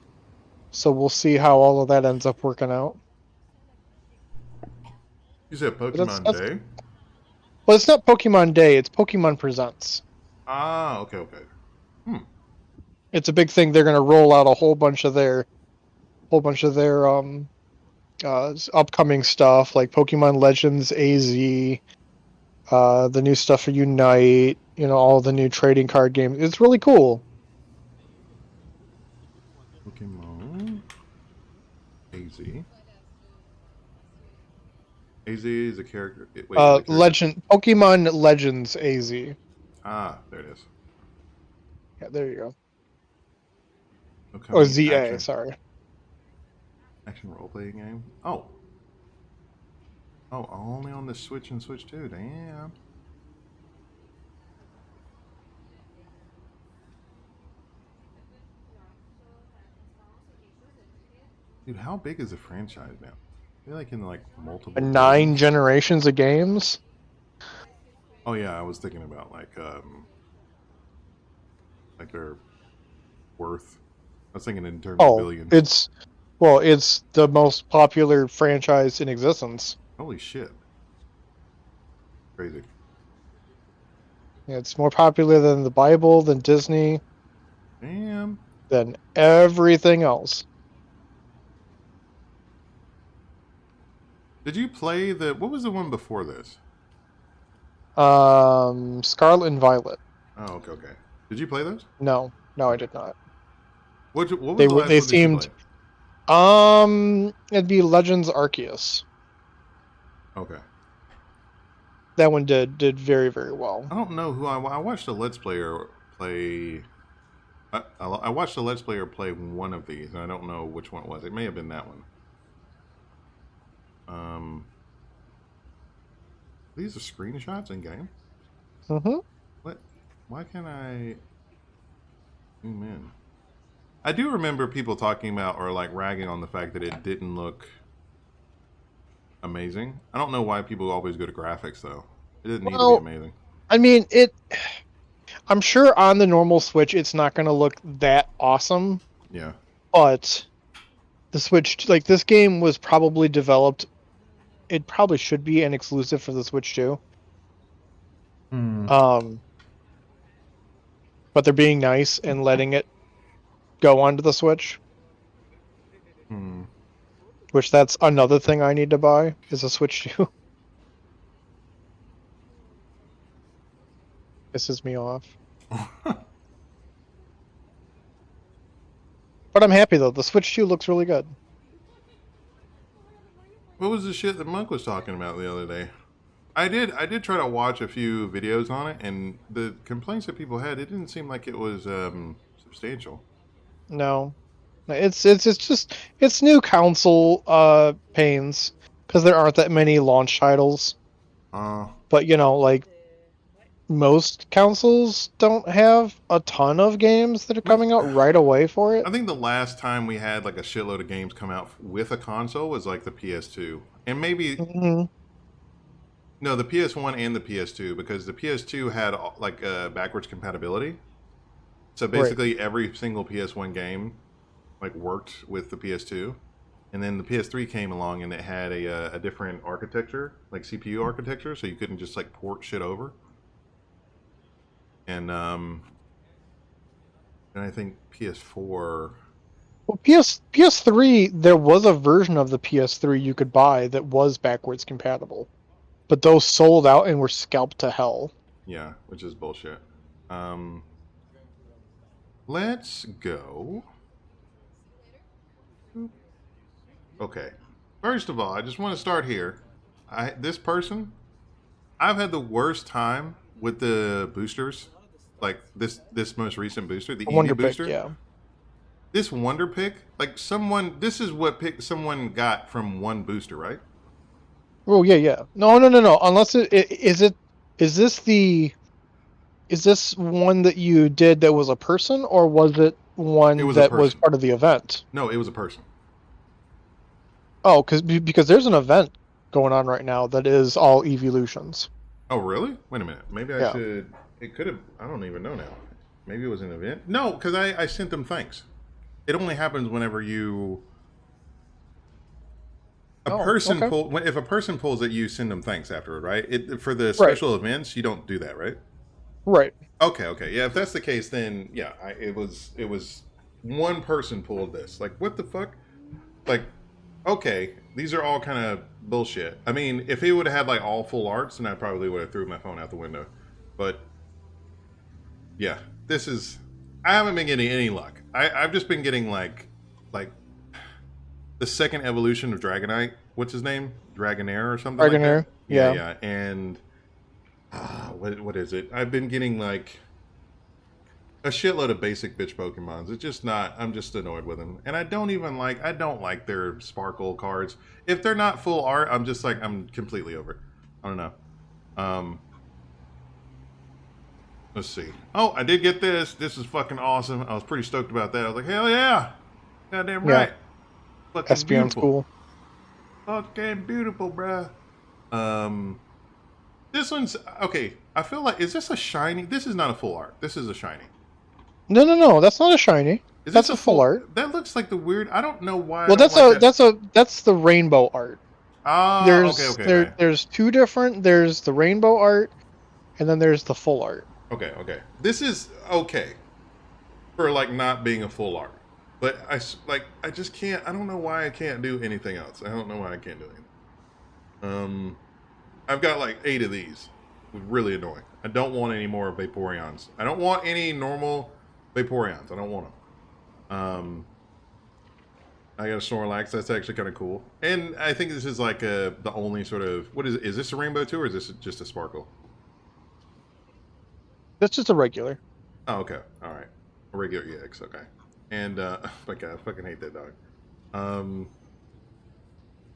B: so we'll see how all of that ends up working out.
A: You said Pokemon Day?
B: Well, it's not Pokemon Day, it's Pokemon Presents.
A: Ah, okay.
B: It's a big thing. They're going to roll out a whole bunch of their upcoming stuff, like Pokemon Legends AZ, the new stuff for Unite, all the new trading card games. It's really cool.
A: Pokemon AZ. AZ is a character.
B: Pokemon Legends AZ.
A: Ah, there it is.
B: Yeah, there you go.
A: Upcoming
B: Or ZA, sorry.
A: Action role-playing game? Oh, only on the Switch and Switch 2. Damn. Dude, how big is the franchise now? I feel like in multiple
B: 9 generations of games.
A: Oh yeah, I was thinking about their worth. I was thinking in terms of billions.
B: It's the most popular franchise in existence.
A: Holy shit. Crazy.
B: Yeah, it's more popular than the Bible, than Disney.
A: Damn.
B: Than everything else.
A: Did you play what was the one before this?
B: Scarlet and Violet.
A: Oh, okay. Did you play those?
B: No, I did not.
A: What was the last one that you played?
B: It'd be Legends Arceus.
A: Okay.
B: That one did very, very well.
A: I don't know who I watched a Let's Player play. I watched a Let's Player play one of these, and I don't know which one it was. It may have been that one. These are screenshots in game.
B: Mm-hmm.
A: What? Why can't I zoom in? I do remember people talking about or ragging on the fact that it didn't look amazing. I don't know why people always go to graphics though. It didn't need to be amazing.
B: I mean, I'm sure on the normal Switch it's not going to look that awesome.
A: Yeah.
B: But the Switch, this game was probably developed. It probably should be an exclusive for the Switch too. But they're being nice and letting it go onto the Switch. Which that's another thing I need to buy is a Switch 2. Pisses me off. But I'm happy though. The Switch 2 looks really good.
A: What was the shit that Monk was talking about the other day? I did try to watch a few videos on it, and the complaints that people had, it didn't seem like it was substantial.
B: No, it's new console pains because there aren't that many launch titles. But most consoles don't have a ton of games that are coming out right away for it.
A: I think the last time we had a shitload of games come out with a console was the PS2, and maybe no, the PS1 and the PS2, because the PS2 had backwards compatibility. So basically, every single PS1 game worked with the PS2, and then the PS3 came along and it had a different architecture, CPU architecture, so you couldn't just port shit over. And I think PS4.
B: Well, PS3, there was a version of the PS3 you could buy that was backwards compatible, but those sold out and were scalped to hell.
A: Yeah, which is bullshit. Let's go. Okay. First of all, I just want to start here. I've had the worst time with the boosters. This most recent booster, the Eevee booster.
B: Yeah.
A: this Wonder Pick, like this is what someone got from one booster, right?
B: Oh yeah. No. Unless is this one that you did that was a person, or was it one
A: It was a
B: that was
A: person.
B: part of the event?
A: No, it was a person.
B: Oh, because there's an event going on right now that is all evolutions.
A: Oh, really? Wait a minute. Maybe I should. It could have. I don't even know now. Maybe it was an event. No, because I sent them thanks. It only happens whenever you. If a person pulls it, you send them thanks afterward, right? For the special events, you don't do that, right?
B: Right.
A: Okay. Yeah, if that's the case, then yeah, it was one person pulled this. Like, what the fuck? Like, okay, these are all kind of bullshit. I mean, if he would have had like all full arts, then I probably would have threw my phone out the window. But yeah, I haven't been getting any luck. I've just been getting like the second evolution of Dragonite. What's his name? Dragonair or something
B: Dragonair,
A: like that? Yeah. And what is it? I've been getting like a shitload of basic bitch Pokemons. It's just not. I'm just annoyed with them, and I don't like their Sparkle cards. If they're not full art, I'm completely over it. I don't know. Let's see. Oh, I did get this. This is fucking awesome. I was pretty stoked about that. I was like, hell yeah, goddamn right. Fucking
B: Espion's
A: beautiful.
B: cool.
A: Fucking beautiful, bruh. This one's okay. I feel like, is this a shiny? This is not a full art. This is a shiny.
B: No, that's not a shiny. That's a full art.
A: That looks like the weird. I don't know why.
B: Well, that's the rainbow art.
A: Okay.
B: There's two different. There's the rainbow art, and then there's the full art.
A: Okay. This is okay for like not being a full art, but I just can't. I don't know why I can't do anything else. I don't know why I can't do anything. I've got like 8 of these. Really annoying. I don't want any more Vaporeons. I don't want any normal Vaporeons. I don't want them. I got a Snorlax. That's actually kind of cool. And I think this is like the only sort of... What is it? Is this a Rainbow too, or is this just a Sparkle?
B: That's just a regular.
A: Oh, okay. All right. A regular EX. Okay. And, oh my God, I fucking hate that dog.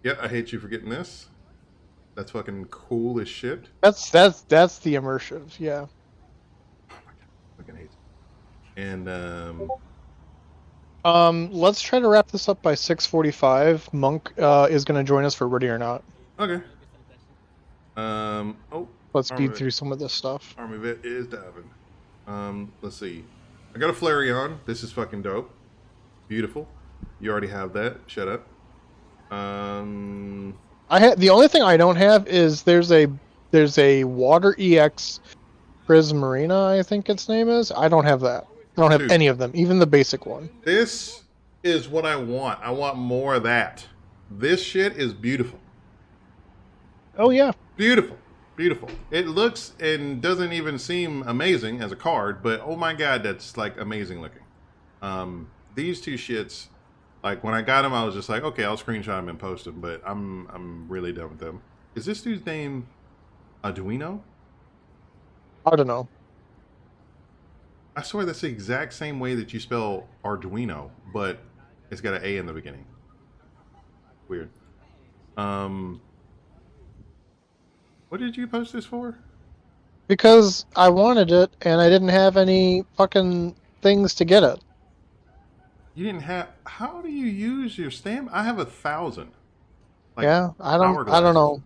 A: Yeah, I hate you for getting this. That's fucking cool as shit.
B: That's the immersive, yeah.
A: Oh my God, I fucking hate it. And
B: let's try to wrap this up by 6:45. Monk is going to join us for Ready or Not.
A: Okay.
B: Let's speed through some of this stuff.
A: Army Vet is diving. Let's see. I got a Flareon. This is fucking dope. Beautiful. You already have that. Shut up.
B: The only thing I don't have is there's a Water EX Prismarina, I think its name is. I don't have that. I don't have any of them, even the basic one.
A: This is what I want. I want more of that. This shit is beautiful.
B: Oh yeah.
A: Beautiful. It looks and doesn't even seem amazing as a card, but oh my God, that's like amazing looking. These two shits, like when I got them, I was just like, okay, I'll screenshot them and post them, but I'm really done with them. Is this dude's name Arduino?
B: I don't know.
A: I swear that's the exact same way that you spell Arduino, but it's got an A in the beginning. Weird. What did you post this for?
B: Because I wanted it, and I didn't have any fucking things to get it.
A: You didn't have... How do you use your stamp? I have 1,000. Like,
B: yeah, I don't know.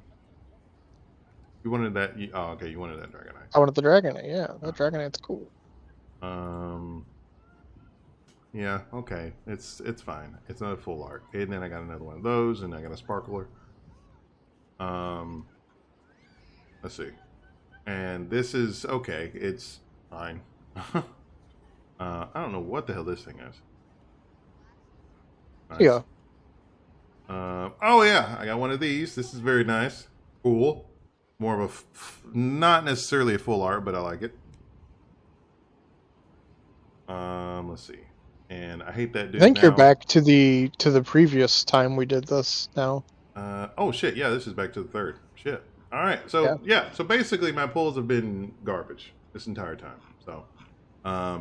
A: You wanted that... Oh, okay, you wanted that Dragonite.
B: I wanted the Dragonite, yeah. That Dragonite's cool.
A: Yeah, okay. It's fine. It's not a full art. And then I got another one of those, and I got a Sparkler. Let's see. And this is... Okay, it's fine. I don't know what the hell this thing is. Nice.
B: Yeah.
A: Oh yeah, I got one of these. This is very nice. Cool. More of a... not necessarily a full art, but I like it. Let's see. And I hate that dude.
B: I think you're back to the previous time we did this now.
A: Oh shit, yeah, this is back to the 3rd. Shit. Alright, so yeah, so basically my pulls have been garbage this entire time. So I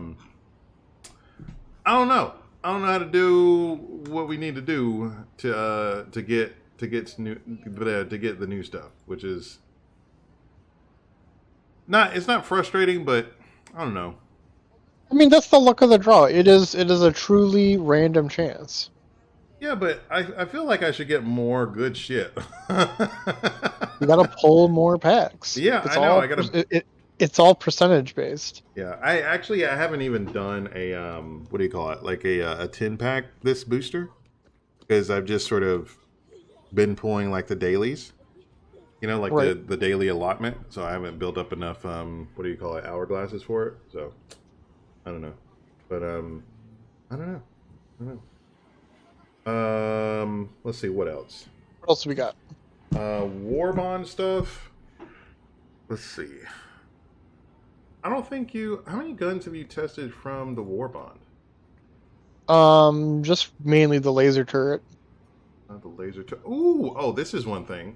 A: don't know. I don't know how to do what we need to do to get the new stuff, which is it's not frustrating, but I don't know.
B: I mean, that's the luck of the draw. It is a truly random chance.
A: Yeah, but I feel like I should get more good shit.
B: You gotta pull more packs.
A: Yeah,
B: it's
A: I know.
B: It's all percentage based.
A: Yeah, I haven't even done a what do you call it? Like a 10-pack this booster, because I've just sort of been pulling like the dailies, like
B: right.
A: the daily allotment. So I haven't built up enough what do you call it, hourglasses for it. So I don't know, but I don't know. Let's see what else.
B: What else do we got?
A: War bond stuff. Let's see. I don't think how many guns have you tested from the war bond?
B: Just mainly the laser turret.
A: The laser turret. Oh, this is one thing.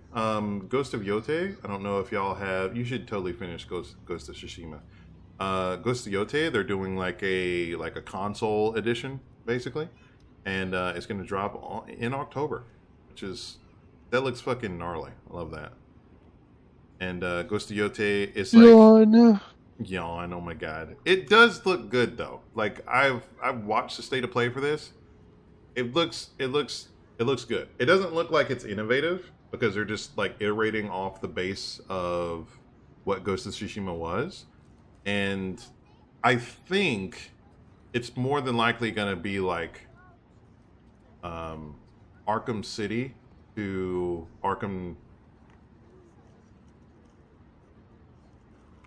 A: Ghost of Yote. I don't know if y'all have. You should totally finish Ghost of Tsushima. Ghost of Yote. They're doing like a console edition, basically. And it's going to drop in October, that looks fucking gnarly. I love that. And Ghost of Yote is like yawn. Oh my god, it does look good though. Like I've watched the state of play for this. It looks good. It doesn't look like it's innovative because they're just like iterating off the base of what Ghost of Tsushima was, and I think it's more than likely going to be like Arkham City to Arkham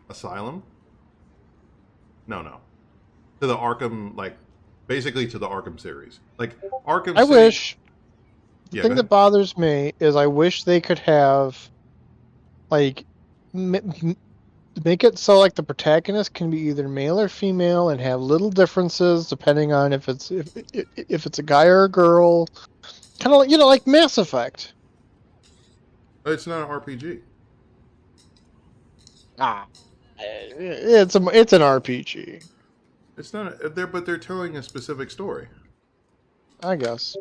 A: Asylum. No. To the Arkham, like, basically to the Arkham series. Like, Arkham
B: I
A: City...
B: wish... The thing that bothers me is I wish they could have, like, make it so, like, the protagonist can be either male or female and have little differences depending on if it's a guy or a girl. Kind of like, like Mass Effect.
A: It's not an RPG.
B: It's an RPG.
A: It's not but they're telling a specific story.
B: I guess.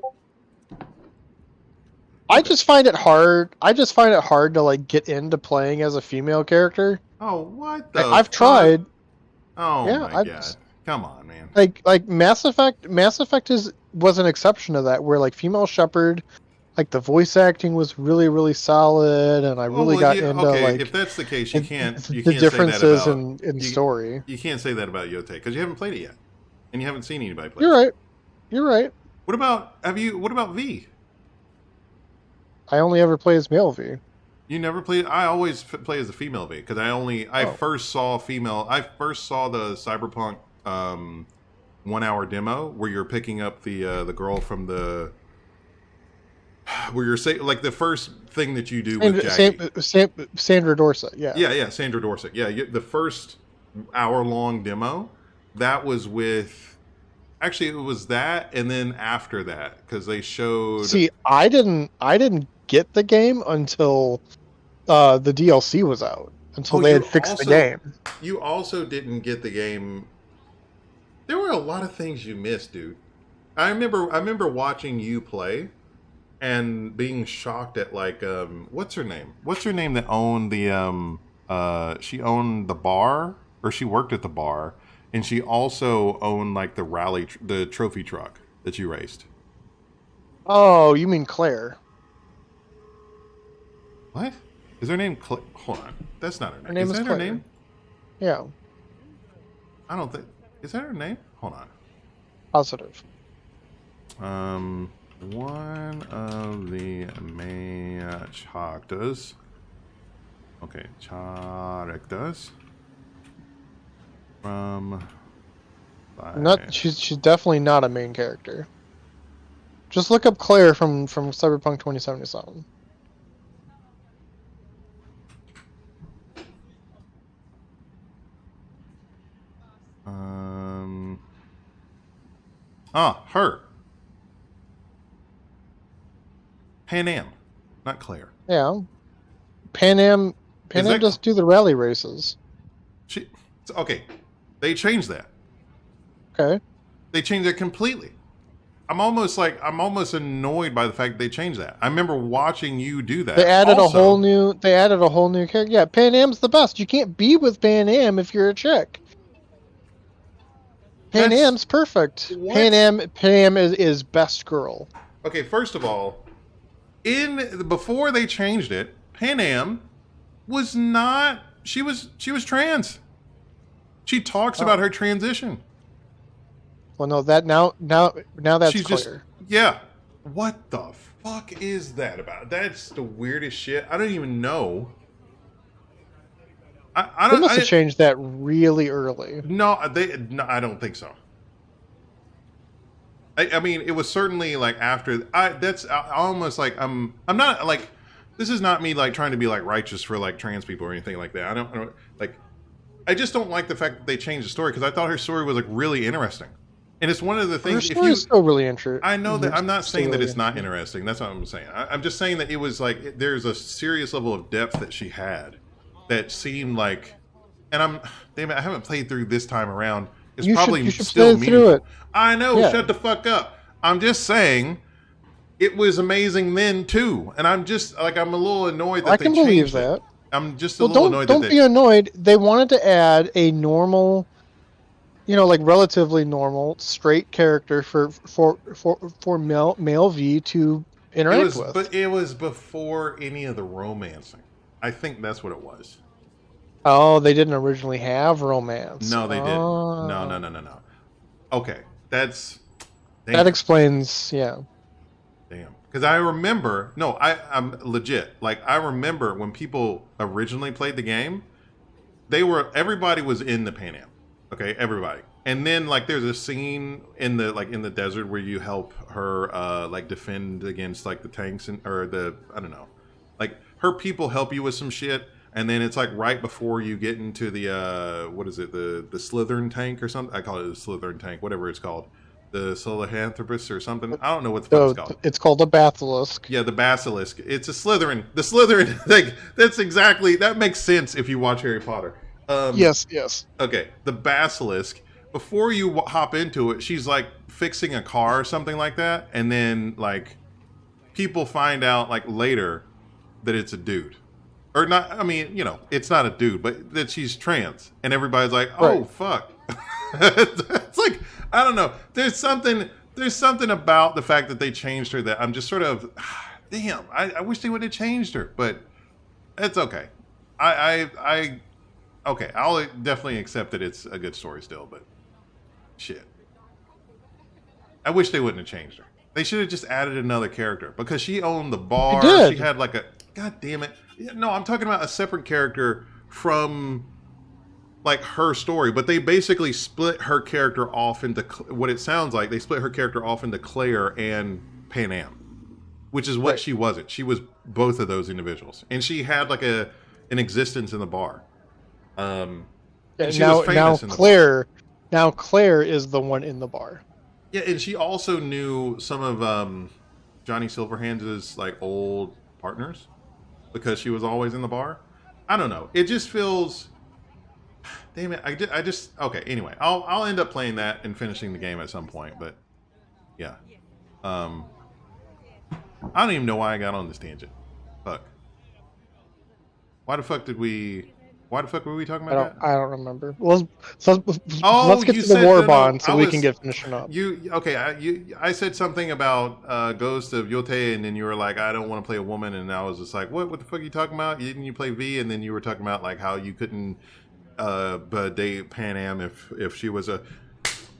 B: I just find it hard to like get into playing as a female character.
A: Oh, what the
B: I've tried.
A: Oh yeah, my god. Come on, man.
B: Like Mass Effect was an exception to that, where like female Shepard, like the voice acting was really, really solid, and I really got into like.
A: If that's the case, you can't
B: the
A: say
B: differences
A: that about,
B: in story.
A: You can't say that about Yote because you haven't played it yet, and you haven't seen anybody play.
B: You're right.
A: What about V?
B: I only ever play as male V.
A: You never played. I always play as a female V because I first saw the Cyberpunk 1 hour demo where you're picking up the girl from the. Where you're saying like the first thing that you do with Jackie.
B: Sandra Dorset, yeah.
A: Yeah, Sandra Dorset. Yeah, the first hour-long demo, that was with... Actually, it was that, and then after that, because they showed...
B: See, I didn't get the game until the DLC was out, until they had fixed the game.
A: You also didn't get the game... There were a lot of things you missed, dude. I remember watching you play... And being shocked at like what's her name? What's her name that owned the she owned the bar, or she worked at the bar, and she also owned like the trophy truck that you raced.
B: Oh, you mean Claire?
A: What? Is her name Claire? Hold on, that's not her name.
B: Her name is
A: that
B: Claire.
A: Her name?
B: Yeah.
A: I don't think. Is that her name? Hold on.
B: Positive.
A: One of the main characters. Okay, characters from.
B: She's definitely not a main character. Just look up Claire from Cyberpunk 2077.
A: Her. Pan Am, not Claire.
B: Yeah. Pan Am just do the rally races.
A: Okay. They changed that.
B: Okay.
A: They changed it completely. I'm almost annoyed by the fact that they changed that. I remember watching you do that.
B: They added
A: also,
B: a whole new character. Yeah, Pan Am's the best. You can't be with Pan Am if you're a chick. Pan Am's perfect.
A: What?
B: Pan Am is best girl.
A: Okay, first of all, before they changed it, Pan Am was not. She was trans. She talks about her transition.
B: Well, no, that now that's
A: She's
B: clear.
A: just, yeah. What the fuck is that about? That's the weirdest shit. I don't even know. I
B: They must have changed that really early.
A: No, I don't think so. I mean, it was certainly like after. That's almost like I'm not like. This is not me like trying to be like righteous for like trans people or anything like that. I don't like. I just don't like the fact that they changed the story because I thought her story was like really interesting. And it's one of the things.
B: Her story is still really interesting.
A: I know that I'm not saying that it's not interesting. That's what I'm saying. I'm just saying that it was like there's a serious level of depth that she had that seemed like. And damn it, I haven't played through this time around. It's probably still meaningful. Through it. I know. Yeah. Shut the fuck up. I'm just saying it was amazing then too. And I'm just like I'm a little annoyed that
B: I can believe that.
A: I'm just a little annoyed.
B: Don't be annoyed. They wanted to add a normal. Like relatively normal, straight character for male V to interact with.
A: But it was before any of the romancing. I think that's what it was.
B: Oh, they didn't originally have romance.
A: No, they didn't. No. Okay, that
B: explains. Yeah.
A: Damn. Because I remember. No, I'm legit. Like I remember when people originally played the game, everybody was in the Pan Am. Okay, everybody. And then like there's a scene in the desert where you help her like defend against like the tanks or I don't know. Like her people help you with some shit and then it's like right before you get into the what is it? The Slytherin tank or something? I call it the Slytherin tank, whatever it's called. The Solihanthropus or something. I don't know what the fuck it's called.
B: It's called a basilisk.
A: Yeah, the basilisk. It's a Slytherin. The Slytherin thing. That makes sense if you watch Harry Potter.
B: Yes.
A: Okay, the basilisk. Before you hop into it, she's like fixing a car or something like that, and then like people find out like later that it's a dude, or not. I mean, it's not a dude, but that she's trans, and everybody's like, "Oh, fuck!" It's like I don't know. There's something about the fact that they changed her that I'm just sort of, damn. I wish they would have changed her, but it's okay. Okay, I'll definitely accept that it's a good story still, but shit. I wish they wouldn't have changed her. They should have just added another character because she owned the bar. She had like god damn it. No, I'm talking about a separate character from like her story, but they basically split her character off into what it sounds like. They split her character off into Claire and Pan Am, which is what she wasn't. She was both of those individuals, and she had like an existence in the bar. She was famous in the bar.
B: Now Claire is the one in the bar.
A: Yeah, and she also knew some of Johnny Silverhands' like old partners because she was always in the bar. I don't know. It just feels. Damn it! I just okay. Anyway, I'll end up playing that and finishing the game at some point. But yeah, I don't even know why I got on this tangent. Fuck. Why the fuck were we talking about that?
B: I don't remember. Let's get to the war bond so we can get finishing up.
A: I said something about Ghost of Yote, and then you were like, I don't want to play a woman, and I was just like, what the fuck are you talking about? Didn't you play V? And then you were talking about like how you couldn't date Pan Am if she was a.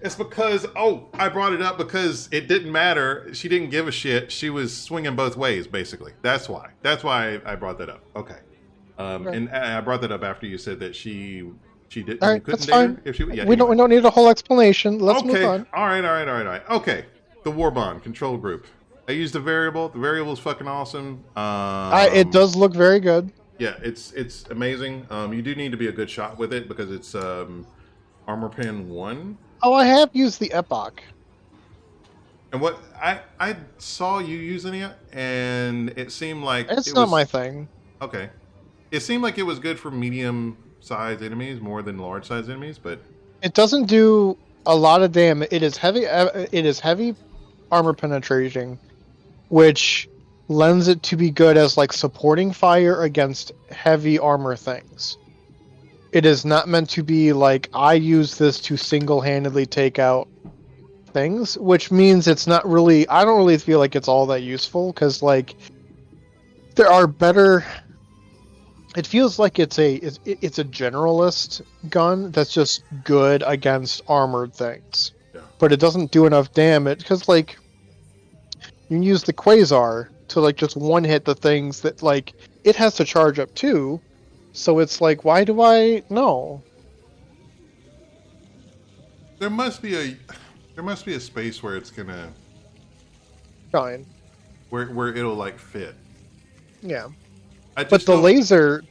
A: It's because I brought it up because it didn't matter. She didn't give a shit. She was swinging both ways, basically. That's why I brought that up. Okay. And I brought that up after you said that she didn't.
B: All right,
A: couldn't
B: that's
A: date
B: fine.
A: her if she, yeah,
B: we don't need a whole explanation. Let's move on.
A: All right. Okay, the war bond control group. I used the variable. The variable is fucking awesome.
B: It does look very good.
A: Yeah, it's amazing. You do need to be a good shot with it because it's armor pen 1.
B: Oh, I have used the Epoch.
A: And what I saw you using it, and it seemed like
B: it's not my thing.
A: Okay. It seemed like it was good for medium-sized enemies more than large-sized enemies, but
B: it doesn't do a lot of damage. It is heavy. armor penetration, which lends it to be good as like supporting fire against heavy armor things. It is not meant to be like I use this to single-handedly take out things, which means it's not really. I don't really feel like it's all that useful because like there are better. It feels like it's a generalist gun that's just good against armored things, but it doesn't do enough damage because like you can use the quasar to like just one hit the things that like it has to charge up too. So it's like, why do I no?
A: There must be a space where it's gonna
B: Fine.
A: where it'll like fit.
B: Yeah.
A: But
B: the laser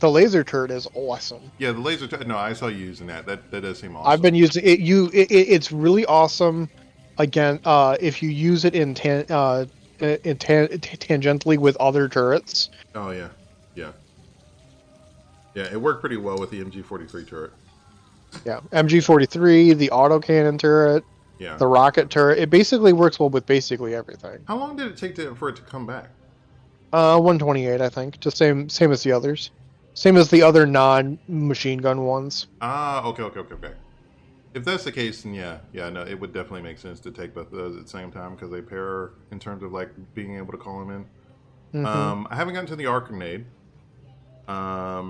B: turret is awesome.
A: Yeah, the laser turret. No, I saw you using that. That does seem awesome.
B: I've been using it. It's really awesome. Again, if you use it tangentially with other turrets.
A: Oh yeah, yeah. It worked pretty well with the MG43 turret.
B: Yeah, MG43, the autocannon turret, the rocket turret. It basically works well with basically everything.
A: How long did it take for it to come back?
B: 128, I think. Just same as the others. Same as the other non-machine gun ones.
A: Ah, okay. If that's the case, then no, it would definitely make sense to take both of those at the same time because they pair in terms of like being able to call them in.
B: Mm-hmm.
A: I haven't gotten to the arc grenade.
B: I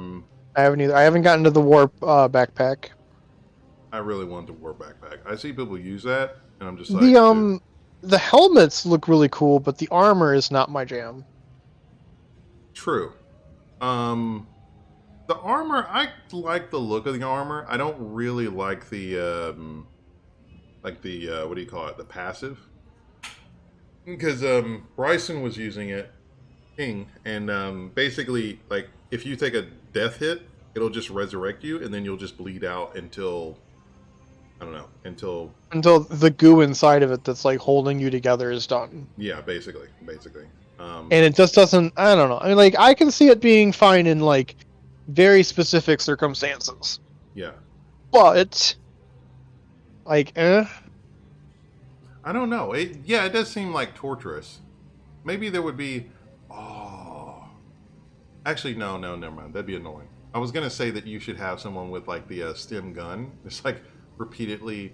B: haven't either. I haven't gotten to the warp backpack.
A: I really want the warp backpack. I see people use that, and I'm just like
B: the helmets look really cool, but the armor is not my jam.
A: True. The armor, I like the look of the armor. I don't really like the what do you call it? The passive. Because Bryson was using it, King, and basically, like, if you take a death hit, it'll just resurrect you, and then you'll just bleed out until
B: until the goo inside of it that's like holding you together is done.
A: Yeah, basically.
B: And it just doesn't. I don't know. I mean, like, I can see it being fine in like very specific circumstances.
A: Yeah.
B: But like,
A: I don't know. It does seem like torturous. Maybe there would be. Oh, actually, no, never mind. That'd be annoying. I was gonna say that you should have someone with like the stem gun. It's like repeatedly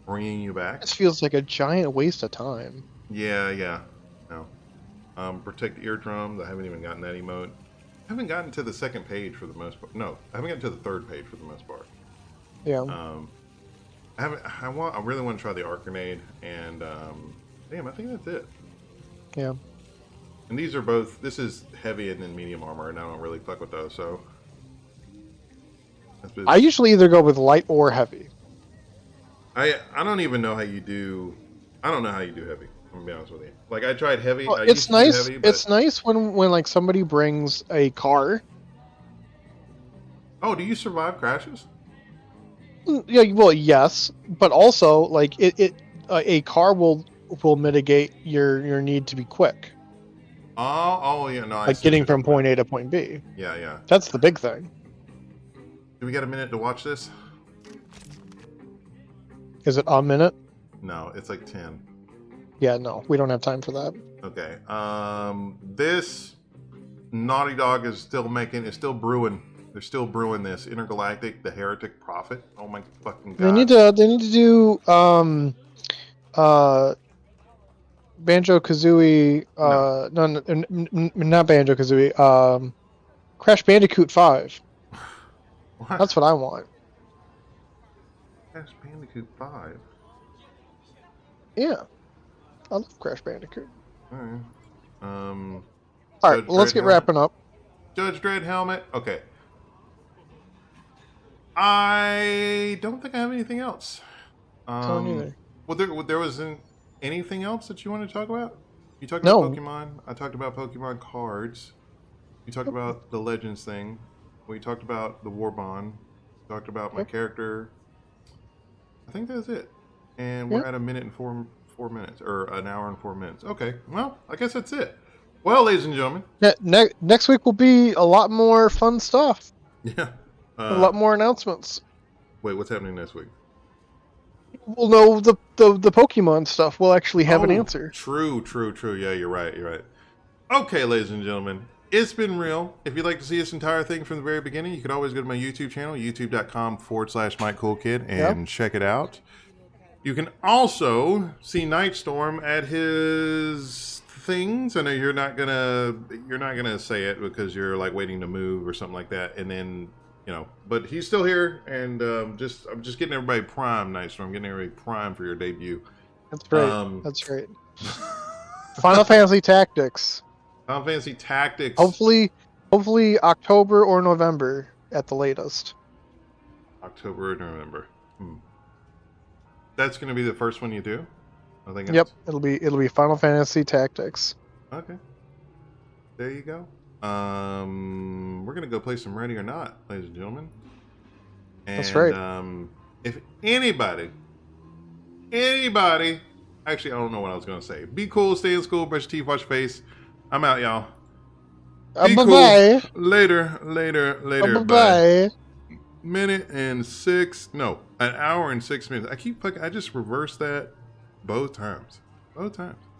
A: bringing you back.
B: This feels like a giant waste of time.
A: Yeah. No. Protect eardrums. I haven't even gotten that emote. I haven't gotten to the second page for the most part. No, I haven't gotten to the third page for the most part.
B: Yeah.
A: I really want to try the arc grenade, and damn, I think that's it.
B: Yeah.
A: And these are both. This is heavy and then medium armor, and I don't really fuck with those. So
B: I usually either go with light or heavy.
A: I don't even know how you do. I don't know how you do heavy. I'm gonna be honest with you. Like, I tried heavy.
B: Well, it's nice. Heavy, but... It's nice when like somebody brings a car.
A: Oh, do you survive crashes?
B: Yeah. Well, yes, but also like a car will mitigate your need to be quick.
A: Oh yeah, no.
B: Like getting from point A to point B.
A: Yeah.
B: That's the big thing.
A: Do we got a minute to watch this?
B: Is it a minute?
A: No, it's like 10.
B: Yeah, no, we don't have time for that.
A: Okay. This Naughty Dog is still brewing. They're still brewing this Intergalactic, the Heretic Prophet. Oh my fucking god!
B: They need to do Banjo-Kazooie. No, not Banjo-Kazooie. Crash Bandicoot 5.
A: What?
B: That's what I want.
A: Crash Bandicoot 5.
B: Yeah, I love Crash Bandicoot.
A: All right.
B: All right. Well, let's get wrapping up.
A: Judge Dredd helmet. Okay. I don't think I have anything else.
B: Don't either.
A: Well, there wasn't anything else that you want to talk about? You talked
B: No.
A: about Pokemon. I talked about Pokemon cards. You talked about the Legends thing. We talked about the War Bond. Talked about my character. I think that's it. And we're at a minute and four minutes, or an hour and 4 minutes. Okay, well, I guess that's it. Well, ladies and gentlemen.
B: Next week will be a lot more fun stuff.
A: Yeah.
B: A lot more announcements.
A: Wait, what's happening next week?
B: we'll know the Pokemon stuff. We'll actually have an answer.
A: True. Yeah, you're right. Okay, ladies and gentlemen, it's been real. If you'd like to see this entire thing from the very beginning, you could always go to my YouTube channel, youtube.com/MikeCoolKid, and check it out. You can also see Nightstorm at his things. I know you're not gonna say it because you're like waiting to move or something like that, and then but he's still here, and I'm just getting everybody primed, Nightstorm, getting everybody primed for your debut.
B: That's right. That's right. Final Fantasy Tactics.
A: Final Fantasy Tactics.
B: Hopefully October or November at the latest.
A: October or November. That's going to be the first one you do? I think.
B: Yep, it'll be Final Fantasy Tactics.
A: Okay. There you go. We're going to go play some Ready or Not, ladies and gentlemen. And,
B: that's right.
A: If anybody, actually, I don't know what I was going to say. Be cool, stay in school, brush your teeth, wash your face. I'm out, y'all. Be cool.
B: Bye-bye.
A: Later.
B: Bye-bye.
A: An hour and 6 minutes. I just reversed that both times.